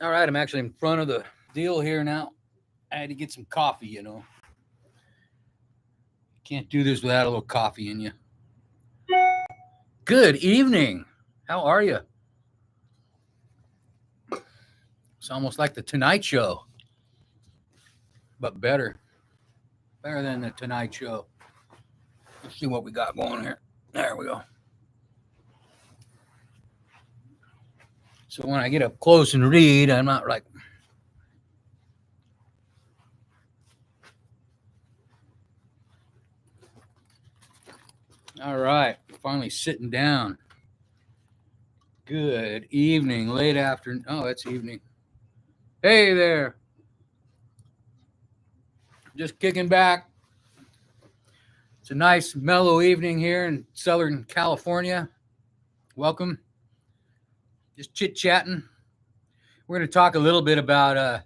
All right, I'm actually in front of the deal here now. I had to get some coffee, you know. Can't do this without a little coffee in you. Good evening. How are you? It's almost like the Tonight Show, but better. Better than the Tonight Show. Let's see what we got going here. There we go. So when I get up close and read, I'm not like, all right, finally sitting down. Good evening, late afternoon. Oh, it's evening. Hey there. Just kicking back. It's a nice, mellow evening here in Southern California. Welcome. Just chit chatting. We're going to talk a little bit about,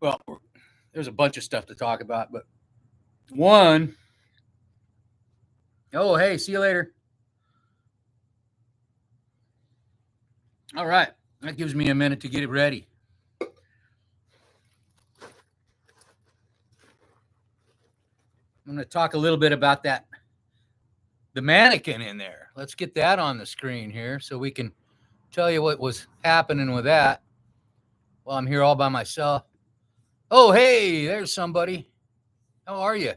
well, there's a bunch of stuff to talk about, but one, oh, hey, see you later. All right. That gives me a minute to get it ready. I'm going to talk a little bit about that, the mannequin in there. Let's get that on the screen here so we can tell you what was happening with that while I'm here all by myself. Oh, hey, there's somebody. How are you?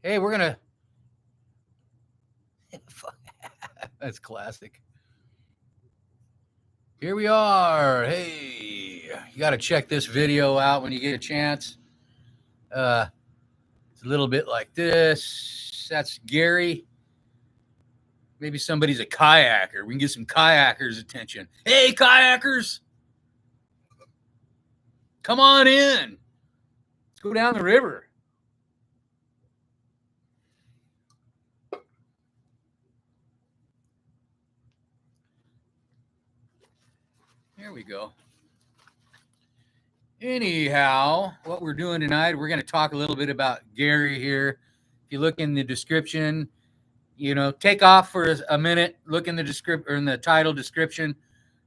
Hey, we're going to. That's classic. Here we are. Hey, you got to check this video out when you get a chance. It's a little bit like this. That's Gary. Maybe somebody's a kayaker. We can get some kayakers' attention. Hey, kayakers. Come on in. Let's go down the river. There we go. Anyhow, what we're doing tonight, we're going to talk a little bit about Gary here. If you look in the description, you know, take off for a minute, look in the description or in the title description,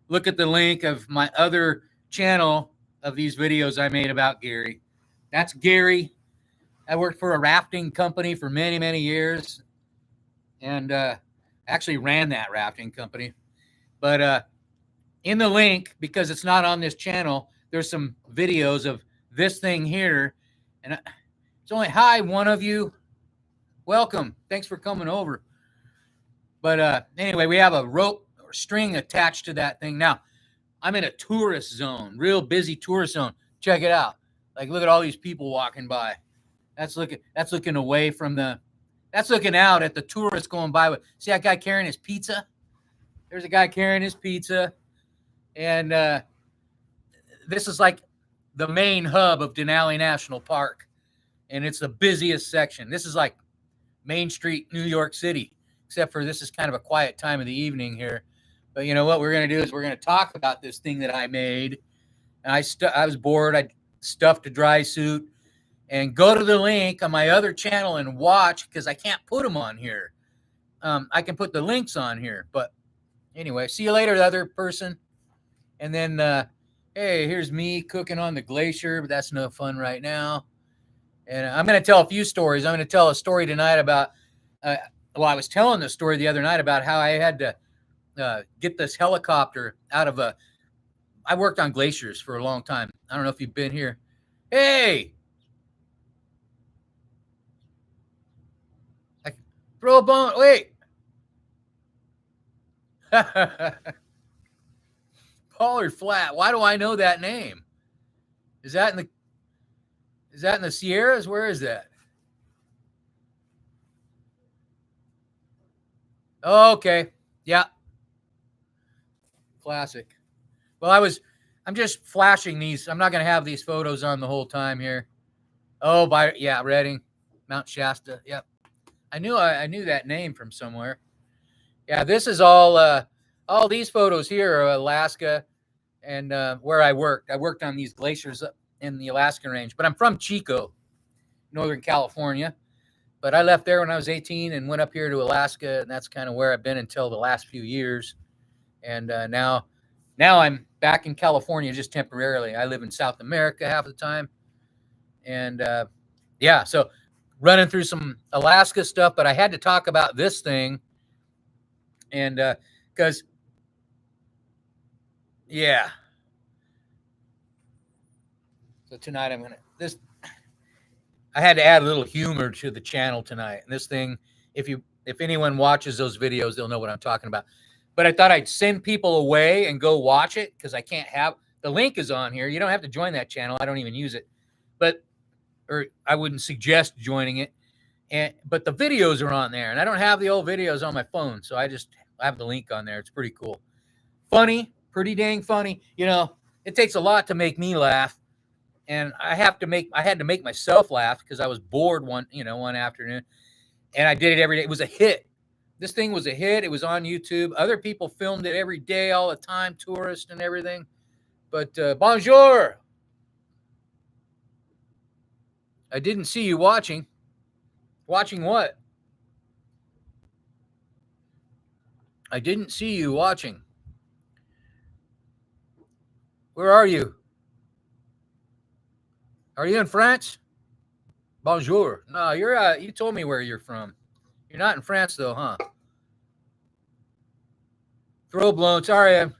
look at the link of my other channel of these videos I made about Gary. That's Gary. I worked for a rafting company for many, many years and actually ran that rafting company. But in the link, because it's not on this channel, there's some videos of this thing here. And it's only, hi, one of you. Welcome. Thanks for coming over. But anyway, we have a rope or string attached to that thing. Now, I'm in a tourist zone, real busy tourist zone. Check it out. Like, look at all these people walking by. That's looking away from that's looking out at the tourists going by. See that guy carrying his pizza? There's a guy carrying his pizza. And this is like the main hub of Denali National Park. And it's the busiest section. This is like Main Street, New York City, except for this is kind of a quiet time of the evening here. But you know what we're going to do is we're going to talk about this thing that I made. And I was bored. I stuffed a dry suit. And go to the link on my other channel and watch, because I can't put them on here. I can put the links on here. But anyway, see you later, the other person. And then, hey, here's me cooking on the glacier, but that's no fun right now. And I'm going to tell a few stories. I'm going to tell a story tonight about, I was telling the story the other night about how I had to get this helicopter out of I worked on glaciers for a long time. I don't know if you've been here. Hey! Throw a bone. Wait. Pollard Flat. Why do I know that name? Is that in the Sierras? Where is that? Oh, okay. Yeah. Classic. Well, I'm just flashing these. I'm not going to have these photos on the whole time here. Oh, Redding, Mount Shasta. Yep. I knew that name from somewhere. Yeah, this is all these photos here are Alaska and where I worked. I worked on these glaciers in the Alaska range, but I'm from Chico, Northern California. But I left there when I was 18 and went up here to Alaska, and that's kind of where I've been until the last few years. And now I'm back in California just temporarily. I live in South America half the time. And yeah, so running through some Alaska stuff, but I had to talk about this thing. And because, yeah. So tonight I'm going to, I had to add a little humor to the channel tonight. And this thing, if anyone watches those videos, they'll know what I'm talking about. But I thought I'd send people away and go watch it because I can't have, the link is on here. You don't have to join that channel. I don't even use it. Or I wouldn't suggest joining it. But the videos are on there, and I don't have the old videos on my phone, so I have the link on there. It's pretty cool. Funny, pretty dang funny. You know, it takes a lot to make me laugh, and I had to make myself laugh because I was bored one afternoon, and I did it every day. It was a hit. This thing was a hit. It was on YouTube. Other people filmed it every day, all the time, tourists and everything. But bonjour. I didn't see you watching. Watching what? I didn't see you watching. Where are you? Are you in France? Bonjour. No, you told me where you're from. You're not in France though, huh? Throw blown. Sorry,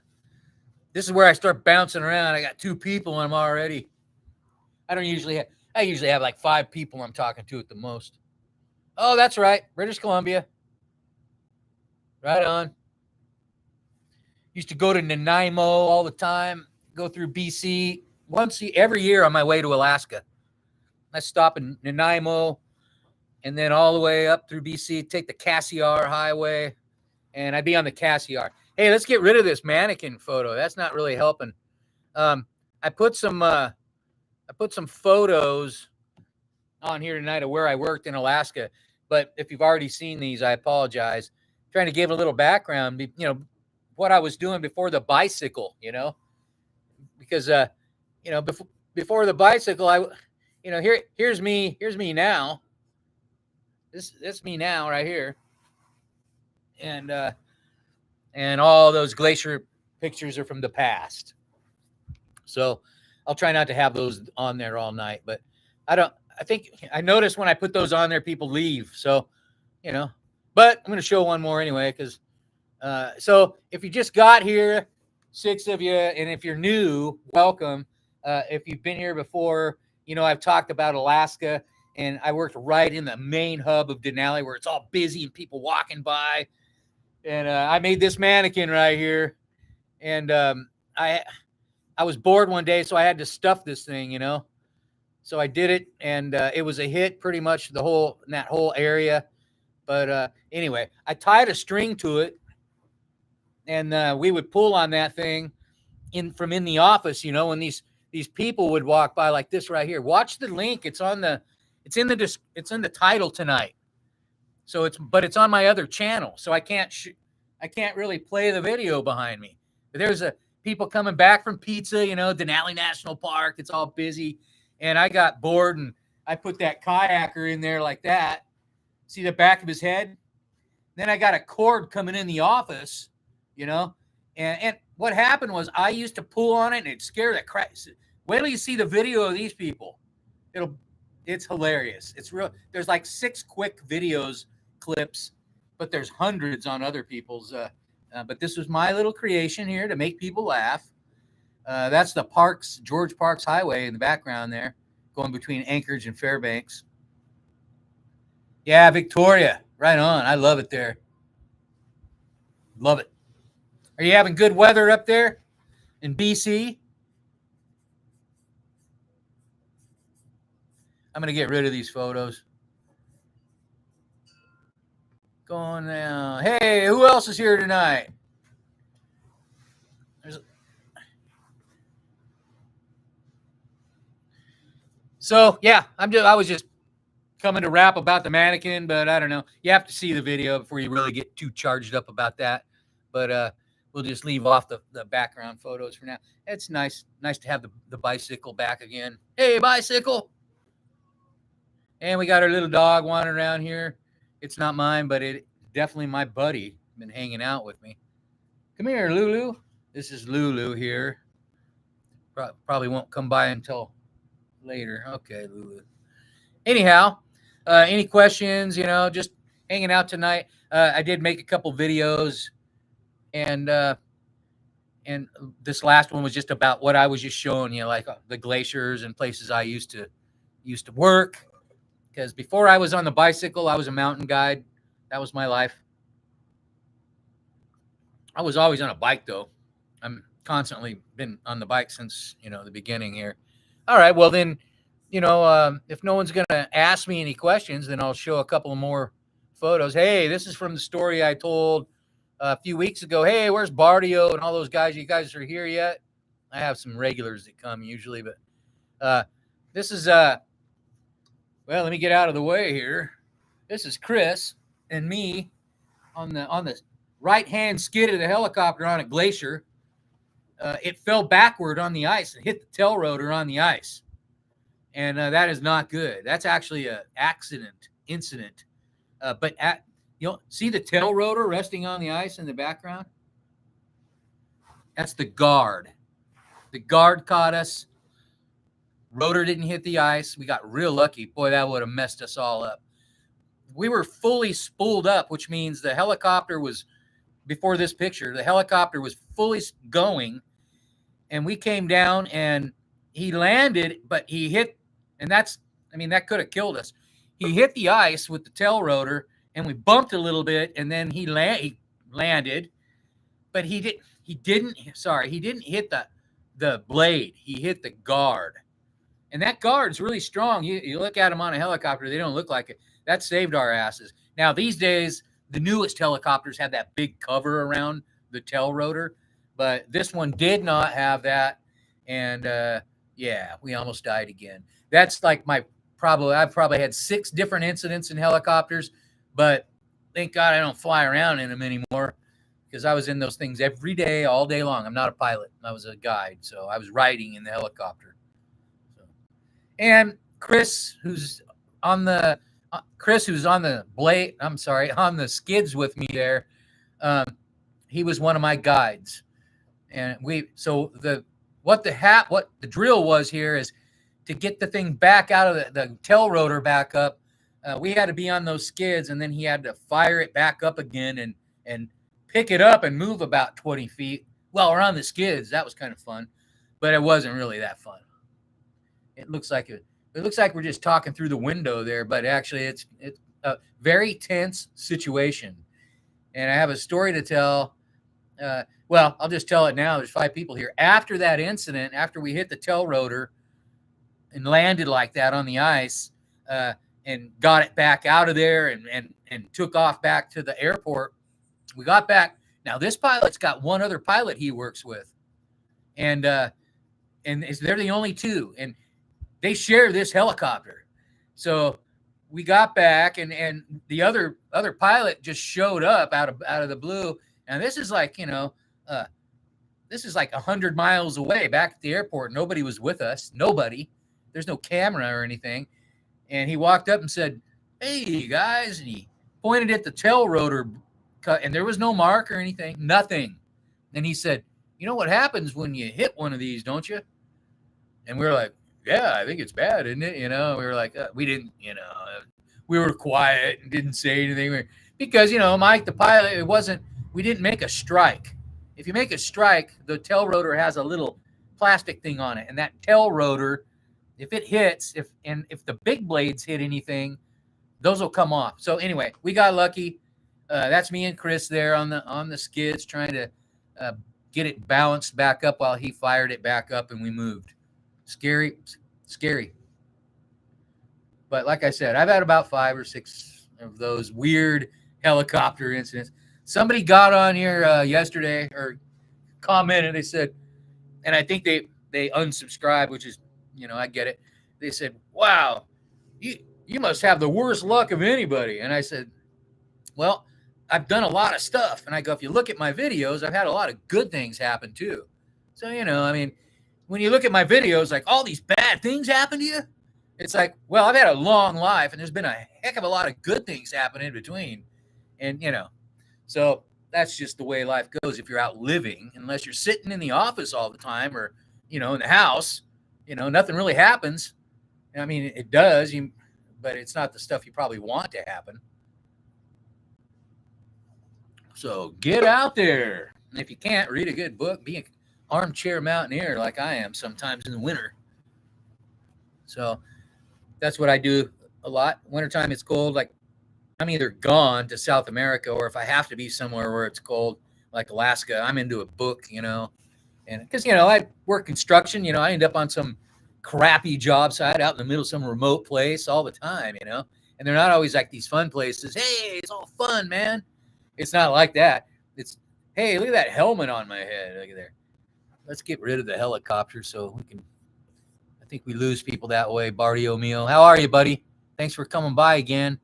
this is where I start bouncing around. I got 2 people and I'm already. I usually have like 5 people I'm talking to at the most. Oh, that's right. British Columbia. Right on. Used to go to Nanaimo all the time, go through BC every year on my way to Alaska. I stop in Nanaimo and then all the way up through BC, take the Cassiar Highway, and I'd be on the Cassiar. Hey, let's get rid of this mannequin photo. That's not really helping. I put some photos on here tonight of where I worked in Alaska. But if you've already seen these, I apologize. I'm trying to give a little background, what I was doing before the bicycle, because, before the bicycle, here's me now. This me now right here. And all those glacier pictures are from the past. So I'll try not to have those on there all night, but I noticed when I put those on there, people leave. So, but I'm going to show one more anyway, because, so if you just got here, 6 of you, and if you're new, welcome. If you've been here before, I've talked about Alaska, and I worked right in the main hub of Denali where it's all busy and people walking by. And I made this mannequin right here. And I was bored one day, so I had to stuff this thing, So I did it, and it was a hit pretty much in that whole area. But anyway, I tied a string to it, and we would pull on that thing from in the office, when these people would walk by like this right here. Watch the link. It's in the title tonight. So it's on my other channel. So I can't really play the video behind me. But there's people coming back from pizza, Denali National Park. It's all busy. And I got bored and I put that kayaker in there like that. See the back of his head? Then I got a cord coming in the office, and what happened was I used to pull on it and it'd scare the crap. Wait till you see the video of these people. It's hilarious. It's real. There's like 6 quick clips, but there's hundreds on other people's. But this was my little creation here to make people laugh. That's the George Parks Highway in the background there, going between Anchorage and Fairbanks. Yeah, Victoria. Right on. I love it there. Love it. Are you having good weather up there in BC? I'm going to get rid of these photos. Going now. Hey, who else is here tonight? So, yeah, I was just coming to rap about the mannequin, but I don't know. You have to see the video before you really get too charged up about that. But we'll just leave off the background photos for now. It's nice to have the bicycle back again. Hey, bicycle. And we got our little dog wandering around here. It's not mine, but it's definitely my buddy. Been hanging out with me. Come here, Lulu. This is Lulu here. Probably won't come by until later. Okay, Lulu. Anyhow, any questions? Just hanging out tonight. I did make a couple videos, and this last one was just about what I was just showing you, like the glaciers and places I used to work. Because before I was on the bicycle, I was a mountain guide. That was my life. I was always on a bike, though. I'm constantly been on the bike since the beginning here. All right, well then, if no one's going to ask me any questions, then I'll show a couple more photos. Hey, this is from the story I told a few weeks ago. Hey, where's Bardio and all those guys? You guys are here yet? I have some regulars that come usually, but this is well, let me get out of the way here. This is Chris and me on the right-hand skid of the helicopter on a glacier. It fell backward on the ice and hit the tail rotor on the ice. And that is not good. That's actually an incident. But see the tail rotor resting on the ice in the background? That's the guard. The guard caught us. Rotor didn't hit the ice. We got real lucky. Boy, that would have messed us all up. We were fully spooled up, which means the helicopter was, before this picture, the helicopter was fully going, and we came down, and he landed, but he hit, and that could have killed us. He hit the ice with the tail rotor, and we bumped a little bit, and then he landed, but he didn't hit the blade. He hit the guard. And that guard's really strong. You look at them on a helicopter, they don't look like it. That saved our asses. Now, these days, the newest helicopters have that big cover around the tail rotor, but this one did not have that. And we almost died again. That's like I've probably had 6 different incidents in helicopters, but thank God I don't fly around in them anymore, because I was in those things every day, all day long. I'm not a pilot. I was a guide, so I was riding in the helicopter. And Chris, who's on the on the skids with me there, he was one of my guides. And what the drill was here is to get the thing back out of the tail rotor back up. We had to be on those skids, and then he had to fire it back up again and pick it up and move about 20 feet. Well, we're on the skids. That was kind of fun, but it wasn't really that fun. It looks like we're just talking through the window there, but actually it's a very tense situation. And I have a story to tell. Well, I'll just tell it now. There's 5 people here. After that incident, after we hit the tail rotor and landed like that on the ice, and got it back out of there and took off back to the airport, we got back. Now, this pilot's got one other pilot he works with. And they're the only 2. And they share this helicopter. So we got back, and the other pilot just showed up out of the blue. And this is like 100 miles away back at the airport. Nobody was with us. Nobody. There's no camera or anything. And he walked up and said, "Hey, guys." And he pointed at the tail rotor cut, and there was no mark or anything, nothing. And he said, "You know what happens when you hit one of these, don't you?" And we were like, "Yeah, I think it's bad, isn't it?" We were like, we didn't, we were quiet and didn't say anything because, Mike, the pilot, we didn't make a strike. If you make a strike, the tail rotor has a little plastic thing on it. And that tail rotor, if it hits, if the big blades hit anything, those will come off. So anyway, we got lucky. That's me and Chris there on the skids trying to get it balanced back up while he fired it back up, and we moved. Scary. But like I said, I've had about 5 or 6 of those weird helicopter incidents. Somebody got on here yesterday or commented. They said, and I think they unsubscribed, which is, I get it. They said, "Wow, you must have the worst luck of anybody." And I said, "Well, I've done a lot of stuff." And I go, "If you look at my videos, I've had a lot of good things happen too." So, when you look at my videos, like all these bad things happen to you, it's like, well, I've had a long life, and there's been a heck of a lot of good things happen in between. And, so that's just the way life goes if you're out living, unless you're sitting in the office all the time or in the house, nothing really happens. I mean, it does, but it's not the stuff you probably want to happen. So get out there. And if you can't, read a good book, be an armchair mountaineer like I am sometimes in the winter. So that's what I do a lot. Wintertime, it's cold. Like I'm either gone to South America, or if I have to be somewhere where it's cold, like Alaska, I'm into a book, and because, I work construction, I end up on some crappy job site out in the middle of some remote place all the time, and they're not always like these fun places. Hey, it's all fun, man. It's not like that. It's, hey, look at that helmet on my head. Look at there. Let's get rid of the helicopter so we can. I think we lose people that way. Bardio Mio, how are you, buddy? Thanks for coming by again.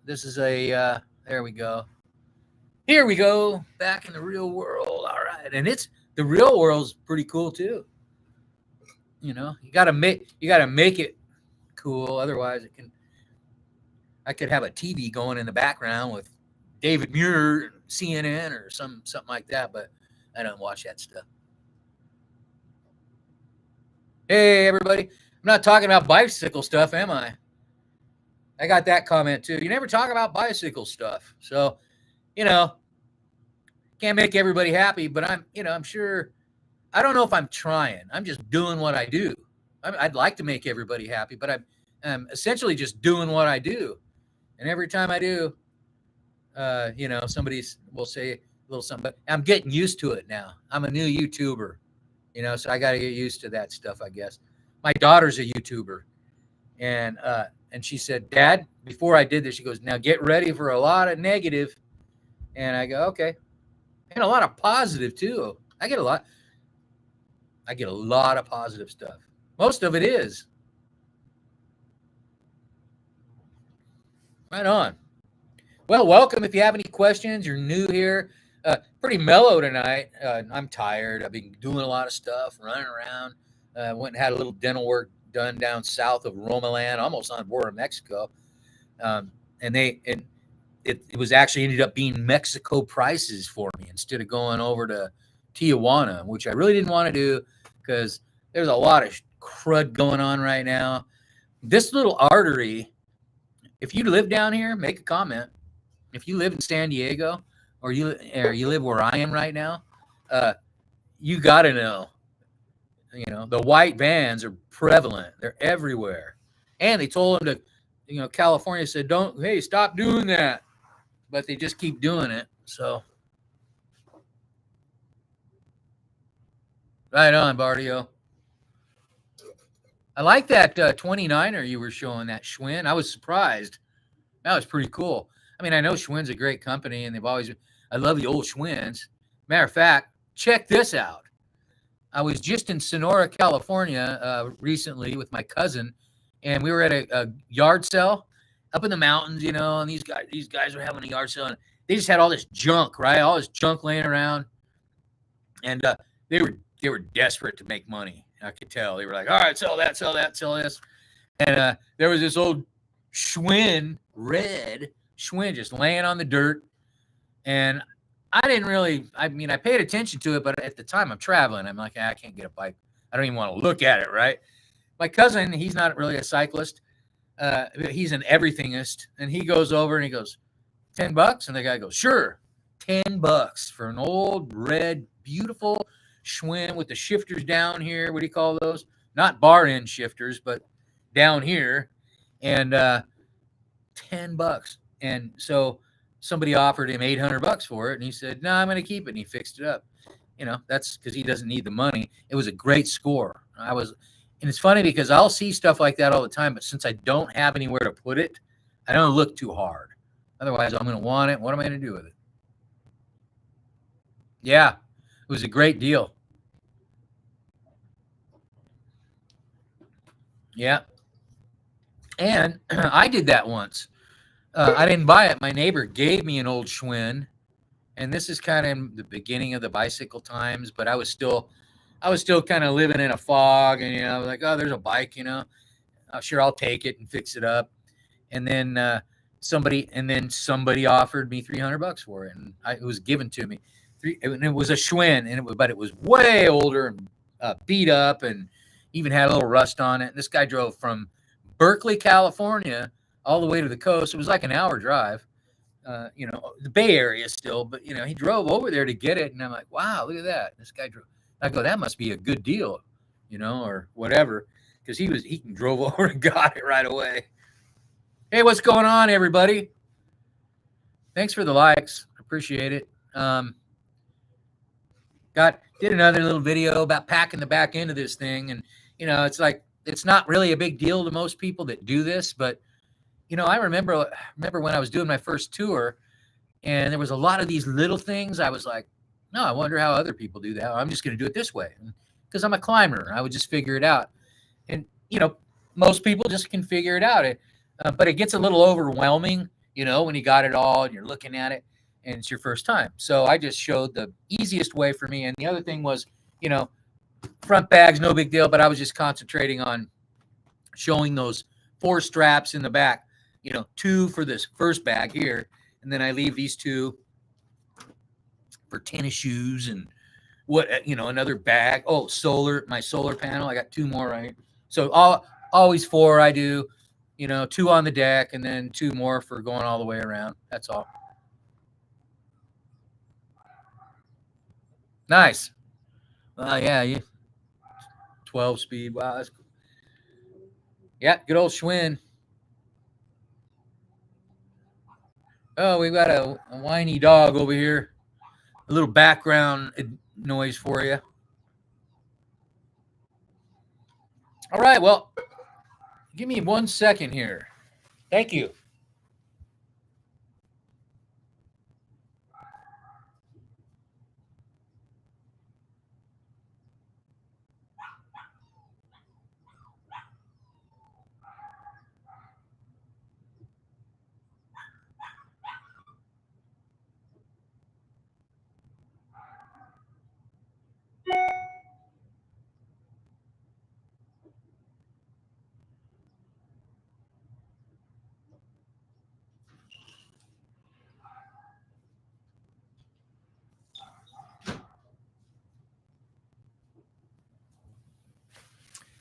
This is a. There we go. Here we go. Back in the real world. All right, and the real world's pretty cool too. You gotta make it cool. Otherwise, I could have a TV going in the background with David Muir, CNN, or something like that, but I don't watch that stuff. Hey, everybody. I'm not talking about bicycle stuff, am I? I got that comment too. You never talk about bicycle stuff. So, can't make everybody happy, but I'm sure, I don't know if I'm trying. I'm just doing what I do. I'd like to make everybody happy, but I'm essentially just doing what I do. And every time I do, somebody will say a little something, but I'm getting used to it now. I'm a new YouTuber, so I got to get used to that stuff, I guess. My daughter's a YouTuber, and she said, Dad, before I did this, she goes, now get ready for a lot of negative. And I go, okay. And a lot of positive too. I get a lot of positive stuff. Most of it is. Right on. Well, welcome. If you have any questions, you're new here. Pretty mellow tonight. I'm tired. I've been doing a lot of stuff, running around. Went and had a little dental work done down south of Romaland, almost on the border of Mexico. And it was actually ended up being Mexico prices for me instead of going over to Tijuana, which I really didn't want to do because there's a lot of crud going on right now. This little artery, if you live down here, make a comment. If you live in San Diego or you live where I am right now, you got to know, the white vans are prevalent. They're everywhere. And they told them to, California said, stop doing that. But they just keep doing it. So, right on, Bardio. I like that 29er you were showing, that Schwinn. I was surprised. That was pretty cool. I mean, I know Schwinn's a great company, and I love the old Schwinns. Matter of fact, check this out. I was just in Sonora, California recently with my cousin, and we were at a yard sale up in the mountains, and these guys were having a yard sale, and they just had all this junk, right? All this junk laying around, and they were desperate to make money. I could tell. They were like, all right, sell that, sell this. And there was this old Schwinn, red Schwinn, just laying on the dirt. And I didn't really, I paid attention to it, but at the time I'm traveling. I'm like, I can't get a bike. I don't even want to look at it, right? My cousin, he's not really a cyclist. He's an everythingist. And he goes over and he goes, $10? And the guy goes, sure, $10 for an old red, beautiful Schwinn with the shifters down here. What do you call those? Not bar end shifters, but down here. And $10. And so somebody offered him $800 for it, and he said, no, I'm going to keep it. And he fixed it up. That's because he doesn't need the money. It was a great score. And it's funny because I'll see stuff like that all the time, but since I don't have anywhere to put it, I don't look too hard. Otherwise, I'm going to want it. What am I going to do with it? Yeah, it was a great deal. Yeah. And I did that once. I didn't buy it. My neighbor gave me an old Schwinn, and this is kind of the beginning of the bicycle times, but I was still kind of living in a fog, and like, oh, there's a bike, sure, I'll take it and fix it up. And then somebody offered me $300 for it, and it was given to me. And it was a Schwinn, but it was way older and beat up, and even had a little rust on it. And this guy drove from Berkeley, California, all the way to the coast. It was like an hour drive. The Bay Area still, but he drove over there to get it, and I'm like, wow, look at that. This guy drove. I go, that must be a good deal, or whatever, because he drove over and got it right away. Hey, what's going on, everybody? Thanks for the likes, appreciate it. Did another little video about packing the back end of this thing, and it's like it's not really a big deal to most people that do this, but I remember when I was doing my first tour, and there was a lot of these little things. I was like, no, I wonder how other people do that. I'm just going to do it this way because I'm a climber. I would just figure it out. And, most people just can figure it out. But it gets a little overwhelming, when you got it all and you're looking at it and it's your first time. So I just showed the easiest way for me. And the other thing was, front bags, no big deal, but I was just concentrating on showing those 4 straps in the back. 2 for this first bag here, and then I leave these 2 for tennis shoes and another bag. Oh, my solar panel. I got 2 more, right? So always 4 I do, 2 on the deck and then 2 more for going all the way around. That's all. Nice. Yeah, 12 speed. Wow, that's cool. Yeah, good old Schwinn. Oh, we've got a whiny dog over here. A little background noise for you. All right, well, give me 1 second here. Thank you.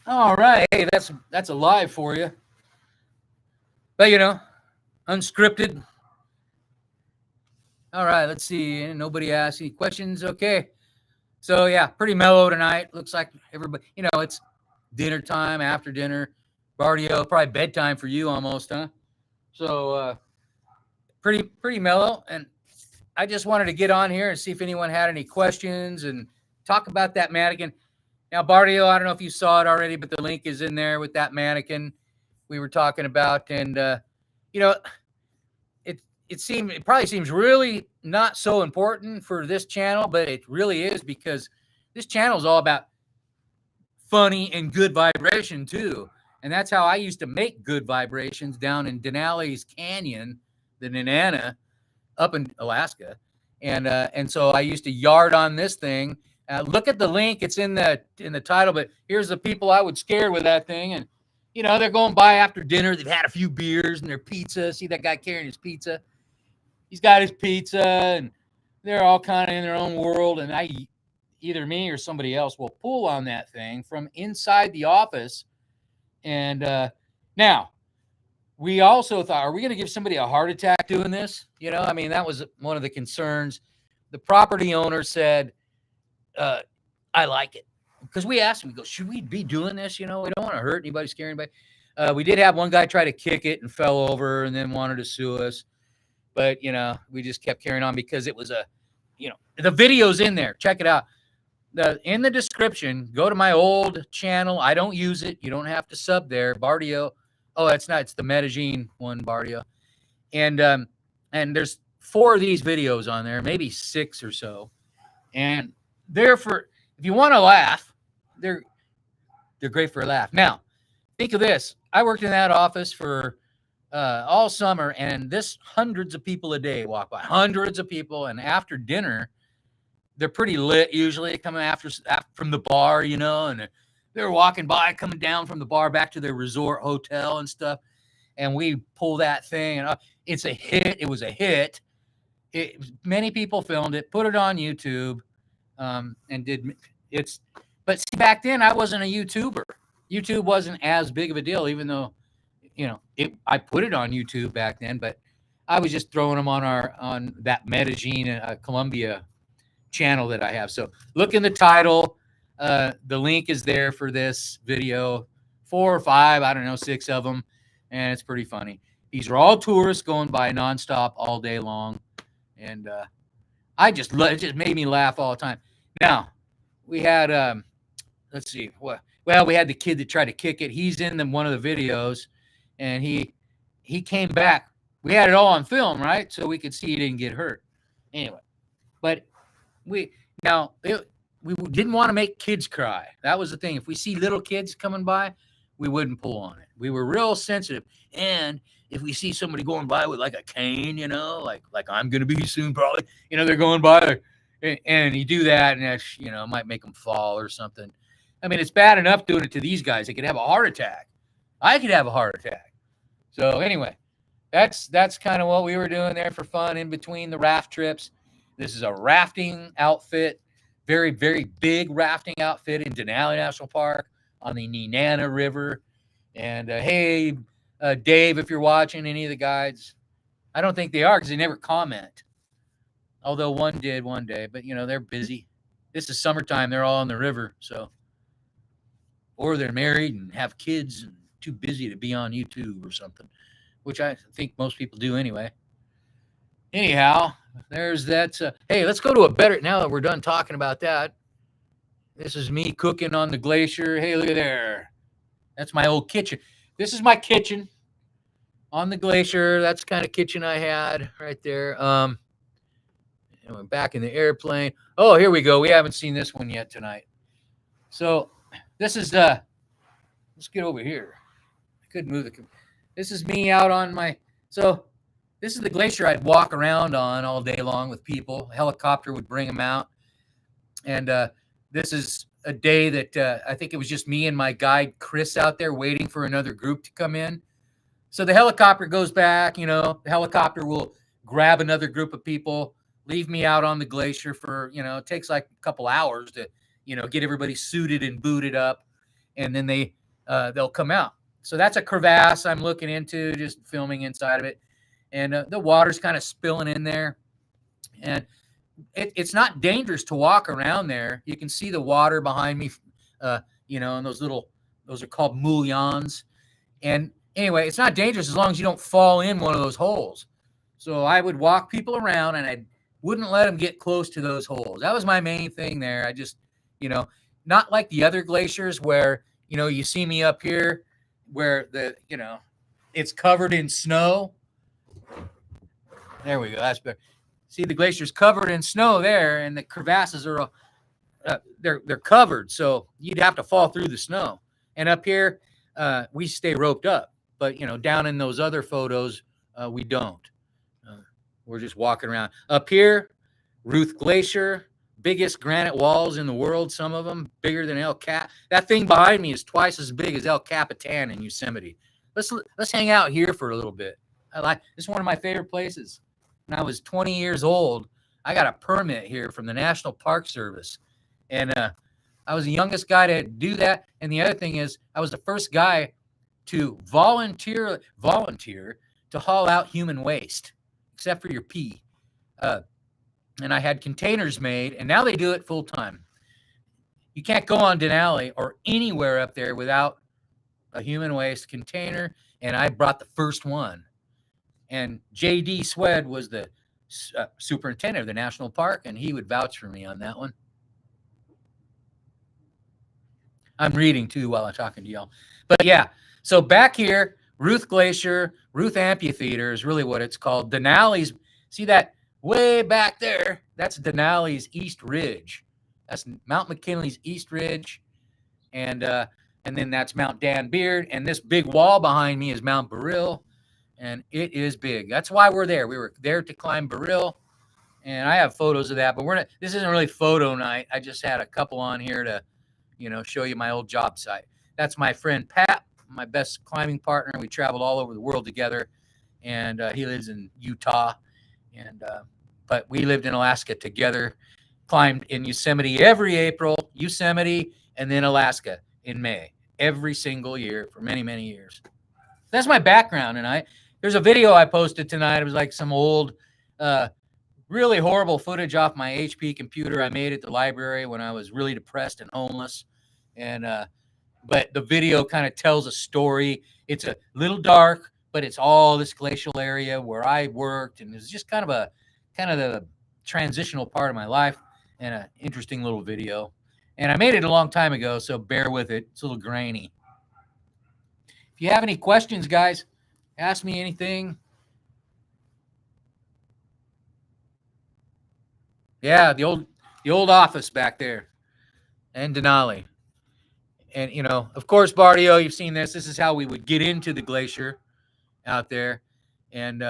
All right, hey, that's a live for you. But unscripted. All right, let's see. Nobody asked any questions. Okay. So yeah, pretty mellow tonight. Looks like everybody, it's dinner time, after dinner. Bardio, probably bedtime for you almost, huh? So pretty mellow. And I just wanted to get on here and see if anyone had any questions and talk about that mannequin. Now, Bardio, I don't know if you saw it already, but the link is in there with that mannequin we were talking about. And, it probably seems really not so important for this channel, but it really is, because this channel is all about funny and good vibration too. And that's how I used to make good vibrations down in Denali's Canyon, the Nenana, up in Alaska. And so I used to yard on this thing. Look at the link; it's in the title. But here's the people I would scare with that thing, and they're going by after dinner. They've had a few beers and their pizza. See that guy carrying his pizza? He's got his pizza, and they're all kind of in their own world. And either me or somebody else will pull on that thing from inside the office. And now, we also thought, are we going to give somebody a heart attack doing this? That was one of the concerns. The property owner said, I like it. Because we asked him, we go, should we be doing this? We don't want to hurt anybody, scare anybody. We did have one guy try to kick it and fell over and then wanted to sue us. But, we just kept carrying on because it was the video's in there. Check it out. In the description, go to my old channel. I don't use it. You don't have to sub there. Bardio. Oh, it's not. It's the Medellin one, Bardio. And there's 4 of these videos on there, maybe 6 or so. And they're for, if you want to laugh, they're great for a laugh. Now, think of this. I worked in that office for all summer, and hundreds of people a day walk by. Hundreds of people. And after dinner, they're pretty lit usually, coming after from the bar, and they're walking by, coming down from the bar back to their resort hotel and stuff. And we pull that thing, and it's a hit. It was a hit. Many people filmed it, put it on YouTube, and did it's. But see, back then I wasn't a YouTuber. YouTube wasn't as big of a deal, even though, I put it on YouTube back then. But I was just throwing them on that Medellin, Colombia channel that I have. So look in the title. The link is there for this video. 4 or 5, I don't know, 6 of them, and it's pretty funny. These are all tourists going by nonstop all day long, and it just made me laugh all the time. Now we had let's see what. Well, we had the kid that tried to kick it. He's in one of the videos, and he came back. We had it all on film, right? So we could see he didn't get hurt. Anyway, but we didn't want to make kids cry. That was the thing. If we see little kids coming by, we wouldn't pull on it. We were real sensitive. And if we see somebody going by with like a cane, like I'm going to be soon, probably, they're going by, and you do that, and that's, might make them fall or something. I mean, it's bad enough doing it to these guys. They could have a heart attack. I could have a heart attack. So anyway, that's kind of what we were doing there for fun in between the raft trips. This is a rafting outfit, very, very big rafting outfit in Denali National Park on the Nenana River. And hey, Dave, if you're watching any of the guides, I don't think they are because they never comment. Although one did one day, but they're busy. This is summertime; they're all on the river, or they're married and have kids and too busy to be on YouTube or something, which I think most people do anyway. Anyhow, there's that. Hey, let's go to a better. Now that we're done talking about that, this is me cooking on the glacier. Hey, look at there. That's my old kitchen. This is my kitchen on the glacier. That's the kind of kitchen I had right there. And we're back in the airplane. Oh, here we go. We haven't seen this one yet tonight. So this is let's get over here. I couldn't move the. This is me out on my. So this is the glacier I'd walk around on all day long with people. A helicopter would bring them out, and this is a day that I think it was just me and my guide Chris out there waiting for another group to come in. So the helicopter goes back. The helicopter will grab another group of people, leave me out on the glacier for it takes like a couple hours to get everybody suited and booted up, and then they'll come out. So that's a crevasse I'm looking into, just filming inside of it. And the water's kind of spilling in there. And it's not dangerous to walk around there. You can see the water behind me, and those are called mullions. And anyway, it's not dangerous as long as you don't fall in one of those holes. So I would walk people around, and I wouldn't let them get close to those holes. That was my main thing there. I just, not like the other glaciers where, you see me up here where it's covered in snow. There we go. That's better. See, the glacier's covered in snow there, and the crevasses are they're covered, so you'd have to fall through the snow. And up here, we stay roped up, but down in those other photos, we don't. We're just walking around. Up here, Ruth Glacier, biggest granite walls in the world. Some of them bigger than El Cap. That thing behind me is twice as big as El Capitan in Yosemite. Let's hang out here for a little bit. This is one of my favorite places. When I was 20 years old, I got a permit here from the National Park Service. And I was the youngest guy to do that. And the other thing is I was the first guy to volunteer to haul out human waste, except for your pee. And I had containers made, and now they do it full time. You can't go on Denali or anywhere up there without a human waste container. And I brought the first one. And J.D. Swed was the superintendent of the national park, and he would vouch for me on that one. I'm reading, too, while I'm talking to y'all. But, yeah, so back here, Ruth Glacier, Ruth Amphitheater is really what it's called. Denali's, see that way back there? That's Denali's East Ridge. That's Mount McKinley's East Ridge. And then that's Mount Dan Beard. And this big wall behind me is Mount Baril. And it is big. That's why we're there. We were there to climb Baril, and I have photos of that. But this isn't really photo night. I just had a couple on here to, show you my old job site. That's my friend Pat, my best climbing partner. We traveled all over the world together, and he lives in Utah. And but we lived in Alaska together, climbed in Yosemite every April, Yosemite, and then Alaska in May, every single year for many, many years. That's my background. And there's a video I posted tonight. It was like some old, really horrible footage off my HP computer I made at the library when I was really depressed and homeless. And, but the video kind of tells a story. It's a little dark, but it's all this glacial area where I worked. And it's just kind of the transitional part of my life, and an interesting little video. And I made it a long time ago, so bear with it. It's a little grainy. If you have any questions, guys, ask me anything. Yeah, the old office back there in Denali. And, you know, of course, Bardio, you've seen this. This is how we would get into the glacier out there. And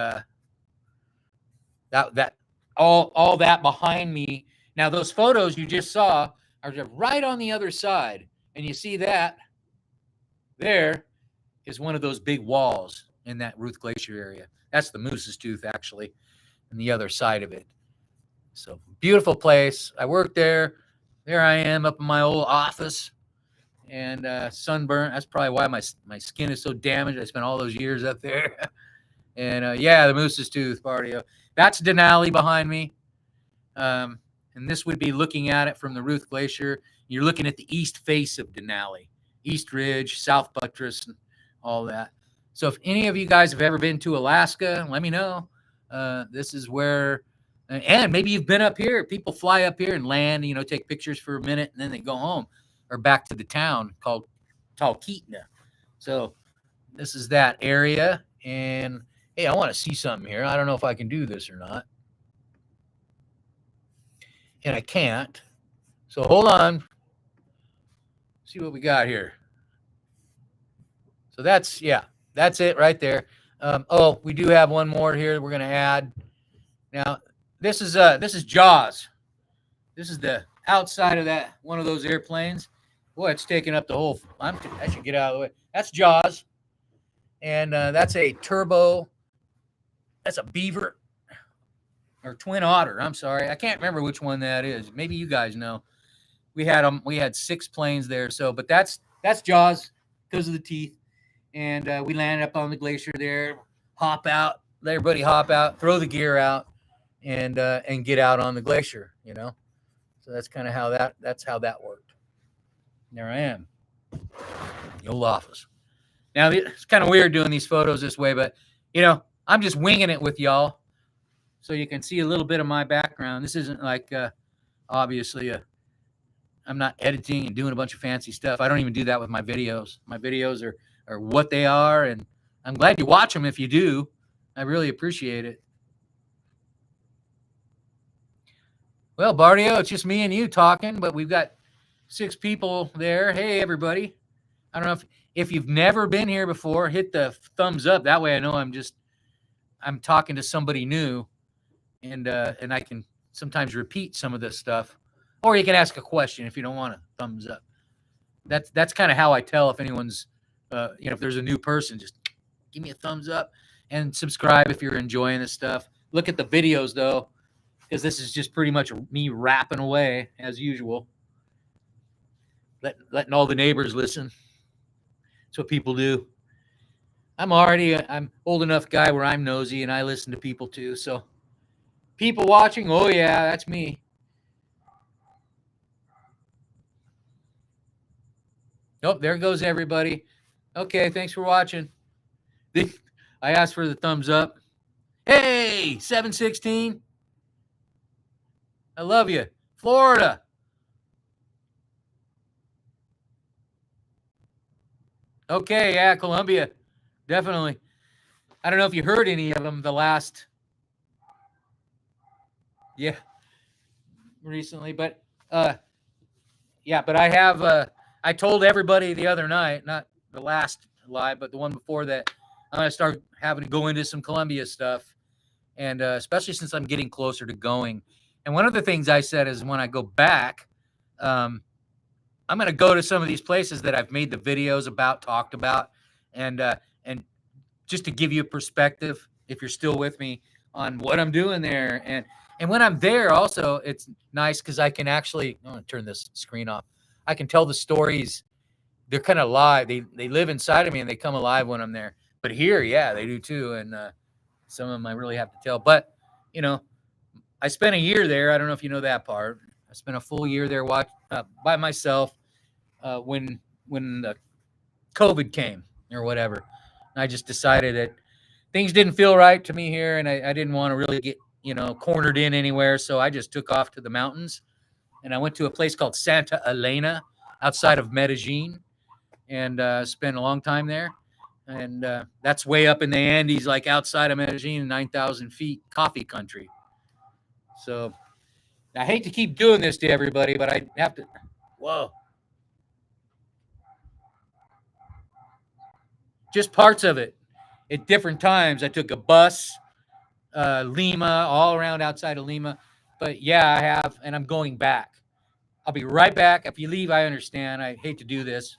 that all that behind me. Now, those photos you just saw are right on the other side. And you see that there is one of those big walls in that Ruth Glacier area. That's the Moose's Tooth, actually, and the other side of it. So beautiful place. I worked there. There I am up in my old office, and sunburnt. That's probably why my skin is so damaged. I spent all those years up there. And yeah, the Moose's Tooth, Bardio. That's Denali behind me. And this would be looking at it from the Ruth Glacier. You're looking at the east face of Denali, East Ridge, South Buttress, and all that. So if any of you guys have ever been to Alaska, let me know. This is where, and maybe you've been up here. People fly up here and land, you know, take pictures for a minute, and then they go home or back to the town called Talkeetna. So this is that area. And hey, I want to see something here. I don't know if I can do this or not. And I can't. So hold on. See what we got here. So that's it right there. Oh, we do have one more here we're going to add. Now, this is Jaws. This is the outside of that one of those airplanes. Boy, it's taking up the whole. I should get out of the way. That's Jaws, and that's a turbo. That's a beaver or twin otter. I'm sorry, I can't remember which one that is. Maybe you guys know. We had 6 planes there. So, but that's Jaws because of the teeth. And we landed up on the glacier there, hop out, let everybody hop out, throw the gear out, and get out on the glacier, you know. So that's kind of how that worked. And there I am, the old office. Now it's kind of weird doing these photos this way, but you know, I'm just winging it with y'all, so you can see a little bit of my background. This isn't like obviously I'm not editing and doing a bunch of fancy stuff. I don't even do that with my videos. My videos are what they are, and I'm glad you watch them if you do. I really appreciate it. Well, Bardio, it's just me and you talking, but we've got 6 people there. Hey, everybody. I don't know if you've never been here before, hit the thumbs up. That way I know I'm talking to somebody new, and I can sometimes repeat some of this stuff. Or you can ask a question if you don't want a thumbs up. That's kind of how I tell if anyone's if there's a new person, just give me a thumbs up and subscribe if you're enjoying this stuff. Look at the videos, though, because this is just pretty much me rapping away as usual. Letting all the neighbors listen. That's what people do. I'm old enough guy where I'm nosy and I listen to people too. So people watching, oh yeah, that's me. Nope, there goes everybody. Okay, thanks for watching. I asked for the thumbs up. Hey, 716. I love you. Florida. Okay, yeah, Columbia. Definitely. I don't know if you heard any of them recently, but yeah, but I have I told everybody the other night, not the last live, but the one before that, I'm going to start having to go into some Columbia stuff, and especially since I'm getting closer to going. And one of the things I said is when I go back, I'm going to go to some of these places that I've made the videos about, talked about, and just to give you a perspective, if you're still with me, on what I'm doing there. And when I'm there, also, it's nice because I can actually, I'm going to turn this screen off. I can tell the stories. They're kind of live. They live inside of me and they come alive when I'm there. But here, yeah, they do too. And some of them I really have to tell. But, I spent a year there. I don't know if you know that part. I spent a full year there by myself when the COVID came or whatever. And I just decided that things didn't feel right to me here, and I didn't want to really get cornered in anywhere. So I just took off to the mountains, and I went to a place called Santa Elena outside of Medellin, and spent a long time there. And that's way up in the Andes, like outside of Medellin, 9,000 feet, coffee country. So I hate to keep doing this to everybody, but I have to. Whoa. Just parts of it. At different times, I took a bus, Lima, all around outside of Lima. But yeah, I have, and I'm going back. I'll be right back. If you leave, I understand. I hate to do this.